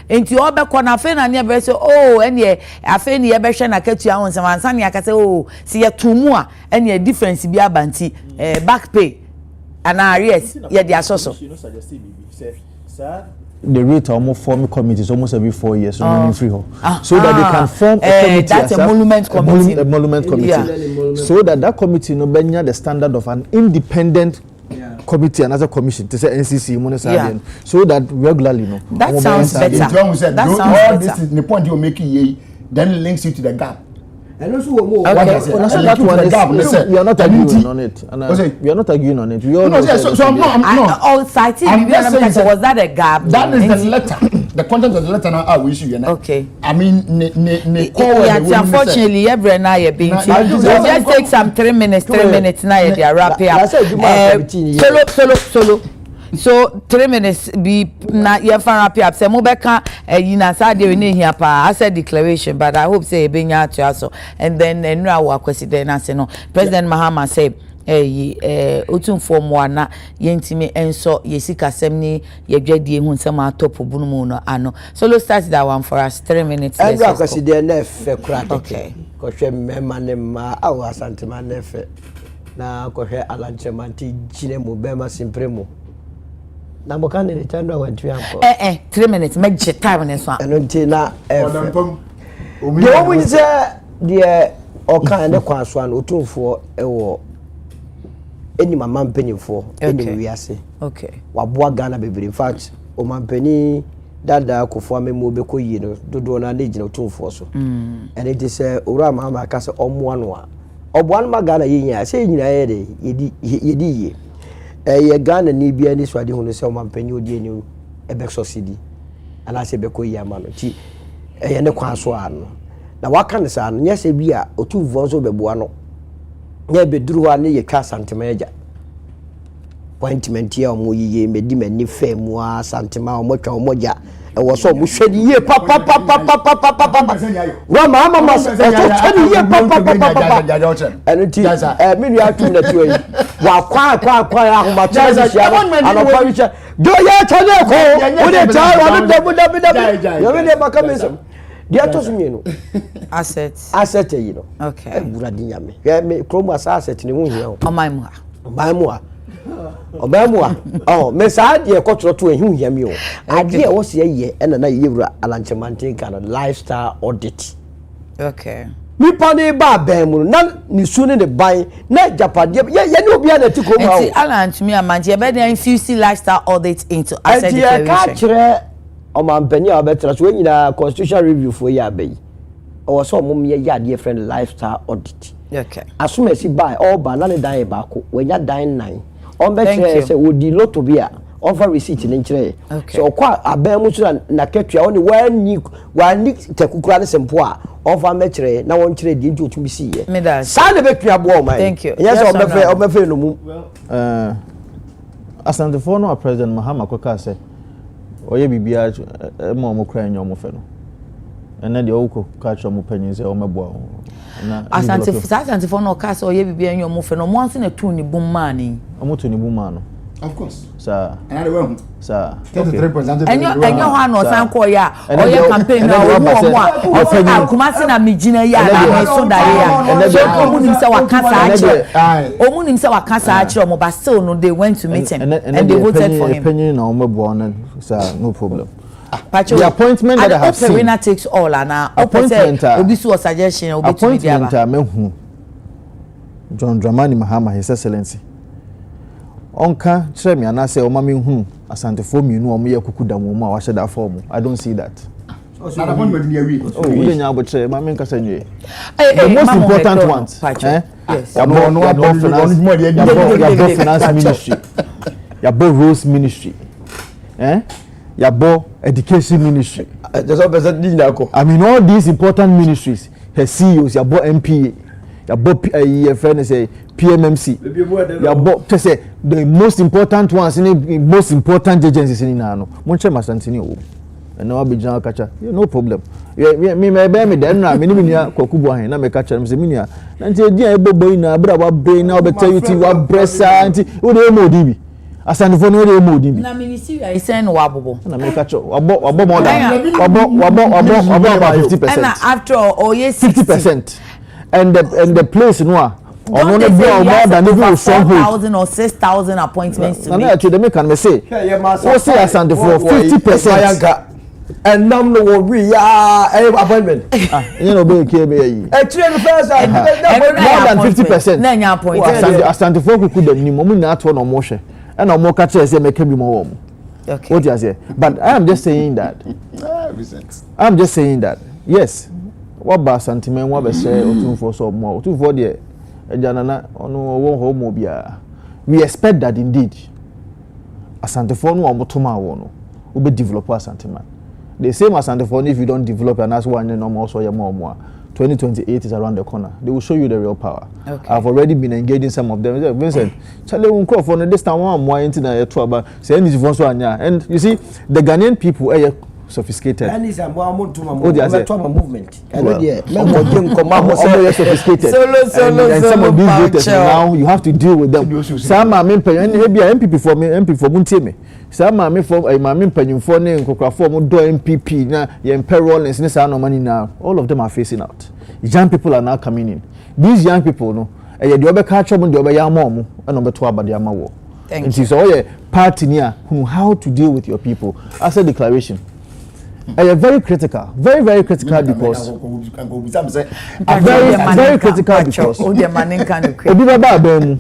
enti obe kɔ na afen na ne be se oh ene afen ne ye be hwe na katua ho nsam ansa ne aka se oh se ye tomu a ene difference bi abanti back pay and arrears ye de asoso. The rate almost form committees almost every 4 years, so that they can form a committee. That's a monument committee. A monument committee. Yeah. So that committee no benya the standard of an independent committee and as a commission to say NCC so that regularly that sounds better. That sounds better. This is the point you're making then links you to the gap. And also we are not arguing on it. We are not arguing on it. We all was that a gap? That is the letter. The content of the letter now I wish you. Okay. I mean, unfortunately, every night you're being just take some 3 minutes now you're wrap it up. Solo. So 3 minutes be na ye fan wrap up say mo beka yina sa de we here pa I said declaration but I hope say e benya to aso and then enra wa kwesi den na say no President Mahama say otumfo mo ana yentimi enso yesikasem ni yedwadie hu nsem atop bunumu no ano so let's start that one for us 3 minutes let's go kwesi den na fe kurate okay ko hwe mema ne ma awu asantema na fe na ko hwe alanchemanti jine mo bema simpremo na mokane de tando wantu ampo 3 minutes make time ne so eno nti na de wo nyi se de okan de kwaso an otumfo ewo eni mama mpanimfo eni wiase okay waboa Ghana bebre in fact o mampani dada akofo amemo be koyi no dodo na na gina otumfo so and it is ora mama aka se omo ano a oboa no ma Ghana yinya se nyina ye de yedi ye ye Ghana ni bia ni swade hu no se o mampani odi eni ebe succeed ana se be koyi ama no ti ye ne kwaso ano na waka ne sa no nyese bia otumfo so beboa no nye beduru ha ne ye twa santema eja appointment here omo yiye medi mani fam wa santima omo twa omo ja e wo so omo hwedi ye pa wa mama so hwedi ye pa eniti me nua atum na tuwa yi wa kwa ya homa cha sia anopa wi cha do ya chale ko wo de cha wa de yo me de makamesam dia to so mi no asset you know okay buradi nyame me kromo asset ni hu hia Obamua oh me sa de ekotro to ehu hia mi o ade e wo se ye na yewura alanchemantin kana lifestyle audit okay mi pani ba bemu na ni su ne ban na japade ye ni obi na ti kromo o alanch mi amanje be dey infuse lifestyle audit into asset declaration ka kire o man pani a betra so nyina constitutional review for ya abai o so mo me ya de friend lifestyle audit okay asumesi ba all ba na ne dan e ba ko wenya dan 9 on be chere say wodi lotto bia on for receipt ni chere so kwa abamu so na ketua oni wani tekukura ne sempo a on for me chere na won chere di nti otumi si ye sa ne betua bo o mai thank you yes o be fe no mu asante for no president Mahama Koka say oye bibia mo kra nyo mo fe no ene de owuko ka cho mo panyin say o meboa asante for no ka say oye bibia nyo mo fe no mo anse na tu ni bum mani omo tu ni bum mano of course sir and we sir 33% enyo ho ano san ko ya oye campaign na o kumasi na mijina ya na so da ya so omunim se wakasa ache omunim se wakasa ache omo but still no they went to meet him and they voted for him opinion na omo bo on sir no problem Pacho, the appointment that I have seen winner takes all and appointment obisu suggestion obi to be there mehu John Dramani Mahama His Excellency onka kire me ana say o ma me hu asantefo mienu o me yakuku da mo ma wa hye da form I don't see that na da appointment ni awi we nya abo kire ma me nkasa nwe the most important ones yes ya finance ministry ya roads ministry yabo education ministry there's all person need nako I mean all these important ministries her CEOs yabo MPA yabo friend say PMMC yabo to say the most important ones in most important agencies in na no monche masantini o and now be general catcher no problem me be den na me ni nia kwakubu ahen na me catcher me say me nia na nti dia ebobo ina bra wa brain na obeta yuti wa bressa nti wo de mo dibi asante no dey mo din na ministry I send wabobo na me catch wabo more than wabo about 50% and after all yes 50% and the place no ono ne be more than even some 4,000 or 6,000 appointments to na to them can say o say asante for 50% and nam no will be appointment you know be ke be yi first more than 50% na nya appoint asante for kuku da ni mo na ato na mo hwe and I'm more catcher say make be more warm. Okay. What you say? But I am just saying that. I'm just saying that. Yes. What ba sentiment what be say otunfo so more. Otunfo there. Ejanana ono won ho mo bia. We expect that indeed. Asantefo no omotoma wo no. We be develop asantema. The same asantefo if you don't develop and that's one no more so more. 2028 is around the corner. They will show you the real power. Okay. I've already been engaging some of them. Vincent, Charlie Unko for this time one more into the trouble. Say any and you see the Ghanaian people are sophisticated. And is a movement. Sophisticated. And some of these voters now you have to deal with them. Some are MP for me, MP for Muntime. Some are me for my penny for name form do MPP na ye payroll and since no money now. All of them are facing out. Young people are now coming in. These young people no the other catch up on the other young mom and number 2 about the amawo. And it's all a part in here who how to deal with your people. As a declaration. Very critical, very critical because very critical because obi baba abem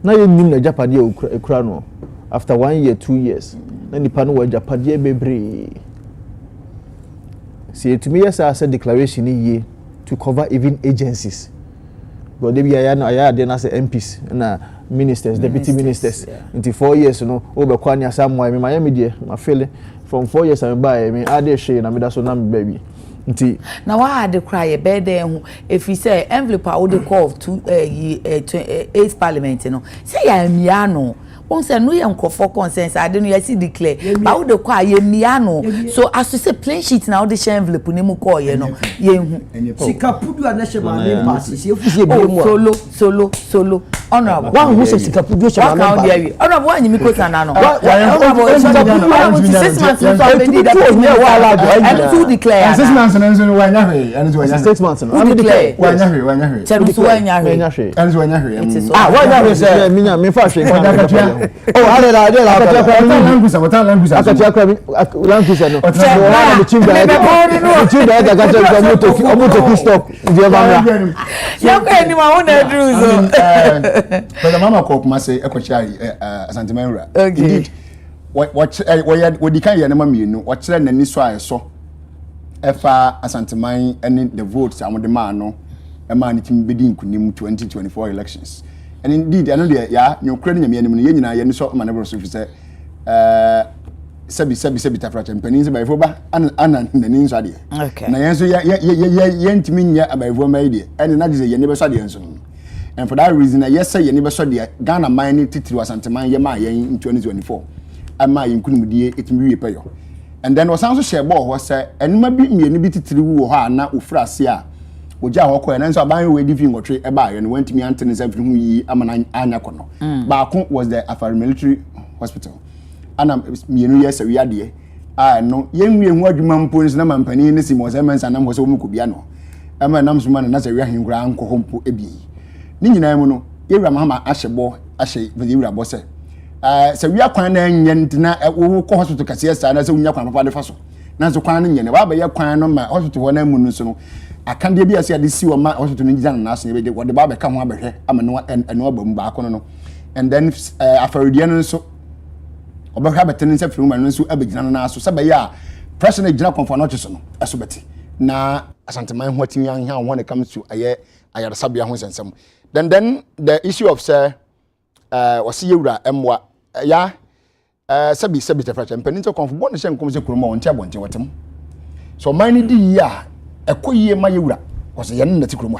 na ye nim na japade ekura no after 1 year 2 years na nipa no wa japade bebre see to me yes as a declaration ye to cover even agencies but they be aya dey na say MPs na ministers deputy ministers into 4 years no obekwa ni asamwa me my media my feeling from 4 years I buy me ade she na me da so na me baby nti na wa ade cry e be dey hu if you say envelope I would call to 8th parliament no say ya mia no won say no ye nkrofo consent ade no ye si declare ba wo de kwa ye mia no so as you say plain sheet na wo de share envelope ni mu call ye no ye hu sika pudu anehye ma me pass si efusie bi mu solo honorable one who say sika pudu she ma me pass honorable anyi mi ko sana no honorable sika pudu 6 months so we need that and to declare 6 months no so wa nya hwe and so wa nya 6 months no am declare wa nya hwe tell so wa nya hwe and so wa nya hwe wa nya hwe say me fa hwe oh ale language no me chimba da gacha moto stop dia bamra ya ko eni ma wona dru so but mama ko kuma say ekochari asantemanura indeed what di kan ye na ma mienu o kire nani so ayeso efa asanteman any the votes amode ma no e ma ni tim bedi nkunim 2024 elections and indeed I know there ya nyokra ni nyame anim no ye nyina ye ni so ma ne bro so fi say sebi tafra champagne nse bayfo ba ana nani nso ade na yenso ye ntimi nya abayfo ma ide ene na dize ye ne be so ade enso and for that reason yes say ye ne be so de Ghana man ni titiri wasanteman ye ma ye in 2024 ama ye nkunumdie etimi wie payo and then wasan so share ball ho say enuma bi mienu bi titiri wo ho ana ofrase a oja ho ko ene nso aban we di fi ngotwe e ba ye no wantimi ante ne safiri hu yi amana anya kono ba ko was the Afari Military Hospital ana mienu yes we ade no yenwie hu adwuma mpo na mampani ne simo se mensa na mo se mu kubia no ama nam so man na se we ahenkura anko hompo ebi ni nyina mu no yewura mahama ahyebo ahye yewura bo se se we akwan na nya ntina wo ko hospital kase sa na se unya kwan papa de fa so na so kwan ne ba ba ye kwan no ma hospital ho na mu no so no akande bi ase ade si wo ma hospital no gina na aso ye be wo de ba be ka ho abehwe ama no eno ba mu ba ko no and then afaridie no so obaka betene nse firu ma no so abegina na aso sabaye a president gina konfo no cheso no eso beti na asanteman ho atimi an ha when it comes to ayaresabia ho sensem then the issue of say wasi yewura emwa ya sabi tafra champagne nse konfo bo ne hye nkom se kuruma wonte abonte wotem so man ni di ya ekoyie ma yewura wose ye ne ti kuruma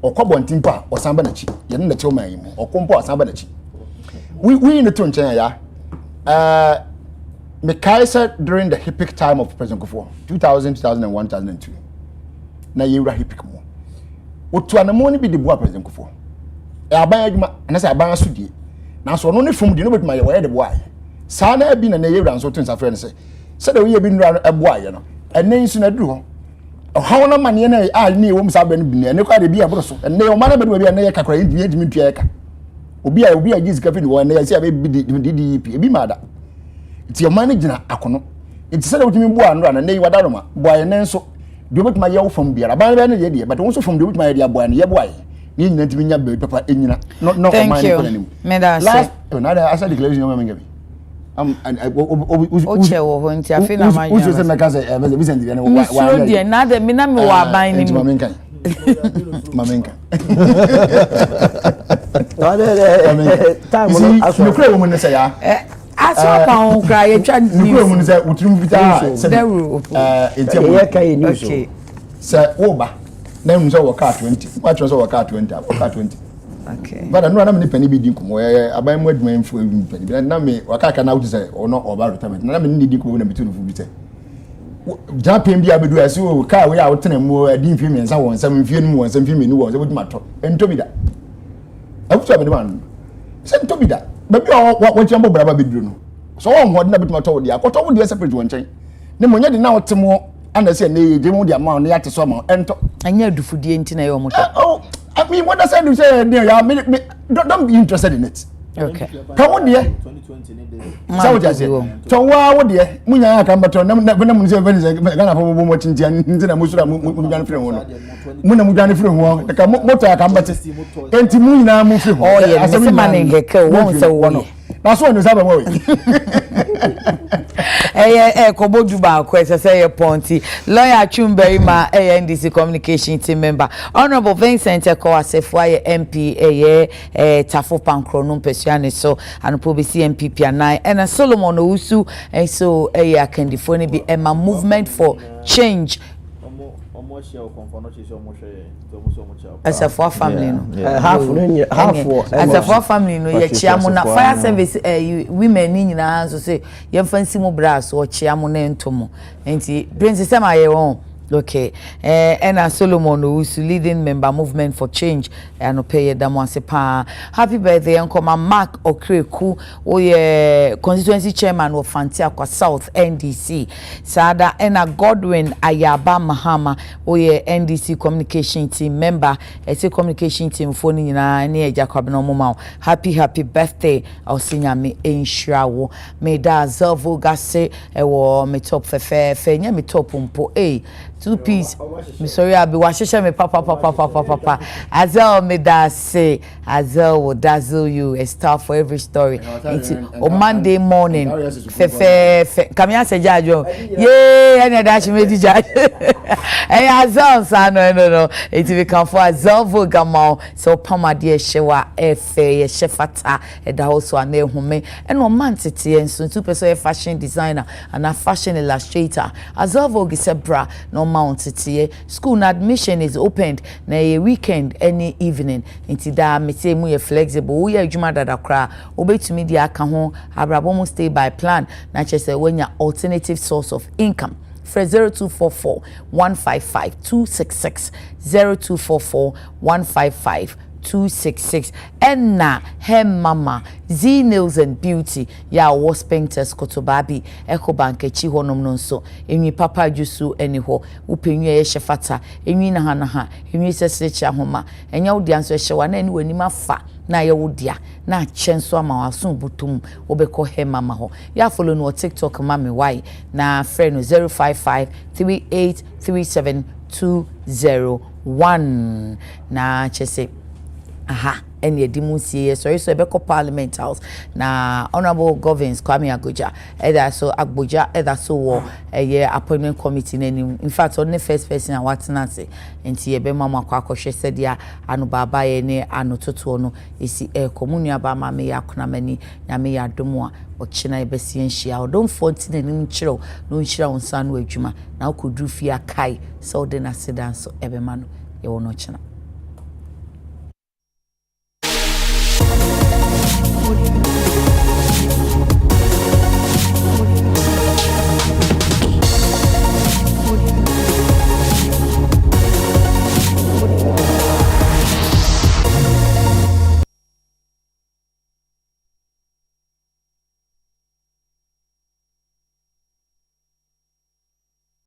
okobonte mpa osamba na chi ye ne ti o man yi mo okompo osamba na chi we ne to nchen ya Mikaisa during the HIPIC time of President Kufuor, 2000, 2001, 2002. Na yewura HIPIC mo. Otu anamoni bi de boa President Kufuor. Aban adwuma na say aban asodie. Na so no ne from de no betuma ye wo de boa. Sa na bi na yewura nso to nsafre ne say de we bi nura eboa ye no. Enen nso na duru ho. Hawo na mane na a ni wo msa ba no bi ne kwa de bi abro so. Enen o ma na be do bi na ye kakra yin dimi tua ka. Obi a gizi kafe ni wo na ye say abi DDP ebi ma da. Ti your manager akono it said what me boa no na nei wadaroma boa ye nenso de obetuma ye wo fam biara ban be na ye de but won so fam de obetuma ye de boa ne ye boa ye ni nyina timi nya be papa enyina no man ko nanim me da say last na da asa declaration yo mengabi oche wo ho nti afi na man yo so se meka say be Vincent de wa so de na de me na me wa ban ni mamenka time no aso no kra wo mun say ya aso pa on kra ye twa ni ko mun say utrum vita enti ye kai ni so say wo ba na mun say wo ka 20 wa twa say wo ka 20 ka 20 okay but na me pani bi di nkomo aban mu adwuma mfu pani bi na me waka na wuti say ono oba retirement na me ni di nkomo na me tunu fu bi say Japan bi abedu ase o ka we a wotena mu adi mfi me nsa won nsam mfi nu won nsam mfi me nu won se wodi mato ento bi da afutu abede man se ento bi da ba bi o chambo braba beduru no so won ho de na betuma to wodi akoto wodi separate won chen ne monye de na wotemo ana se na ye mu de ama no yate so ma ento anya adufudie nti na ye o moto oh I mean what I said you say ya me don't be interested in it. Okay. Ka wo de 2020 ne de. Sa wo jase. To wa wo de munya aka mbato na mun se Ghana fa mo tintia ntina musura mu dwan fire ho no. Mu na mu dwan fire ho ka moto aka mbate. Enti mu nyina mu fire ho. Oh yeah, se mane heke wo se wo no. Na so no saba mo we. Kobodu ba ko say Ponti lawyer Chumberry ma NDC communication team member Honorable Vincent Ekowasefo MP Tafo Pankro no pesuane so anopo be CMPP anan and Solomon Owusu so akandifo ne bi Emma movement for change as a four family no half as a four family no ye chiamo na fire service women ni nyina so say ye fancy mo bras o chiamo na entomo enti princess am aye won. Okay, and Solomon who's leading member movement for change and pay Damwasepa. Happy birthday, Uncle Mark Okreku, constituency chairman of Fantiaqua South NDC. Sada and Godwin Ayaba Mahama, NDC communication team member, communication team phoning near Jacobino Mumau. Happy birthday, our senior me in Shrawo. May da Zelvo Gasse, me top fe, me top umpo, 2 piece. Me sorry, I'll be watching me papa. Azel me da say, Azel will dazzle you a star for every story. On Monday morning, fe. Come here, say Jajo. Yeah, and that's me judge. Hey, Azel, son, no. It will come for Azel Vogamau. So Pama dear Shewa, F.A. Shefata, and the house one name home. And on Mantity, and soon 2% fashion designer and a fashion illustrator. Azel Vogisebra, no Mount school admission is opened na a weekend any evening inti da me say mu flexible we adwuma dada kra obetumi dia aka ho abrabo mu stay by plan na chese wenya alternative source of income for 0244 155 266 0244 155 266 enna hem mama Z Nails and Beauty ya was painters kotobabi Eco Bank echi honom no nso enwi papa jusu eni ho upenwi ye shefata enwi na ha enwi sesrechi ahoma enya wodi anso ehyewa na eni wani afa na ye wodia na chenso ama waso butum obekọ hem mama ho ya follow no TikTok mama why na friend 055 3837 201 na chese aha any edimusie sorry so ebeko parliament house na honorable governors Kwame Agoja either so Agboja either so wo appointment committee nani in fact on the first person and what na say enti ebe mama kwa akohwe sedia anu baba ye ne anu toto no esi community ba mama ya kuna mani na me ya domo a ochina ebesi enhia odon fonti na nim chiro no nhira wonsa no adwuma na okodru fia kai so de na sedan so ebe ma no ye wono china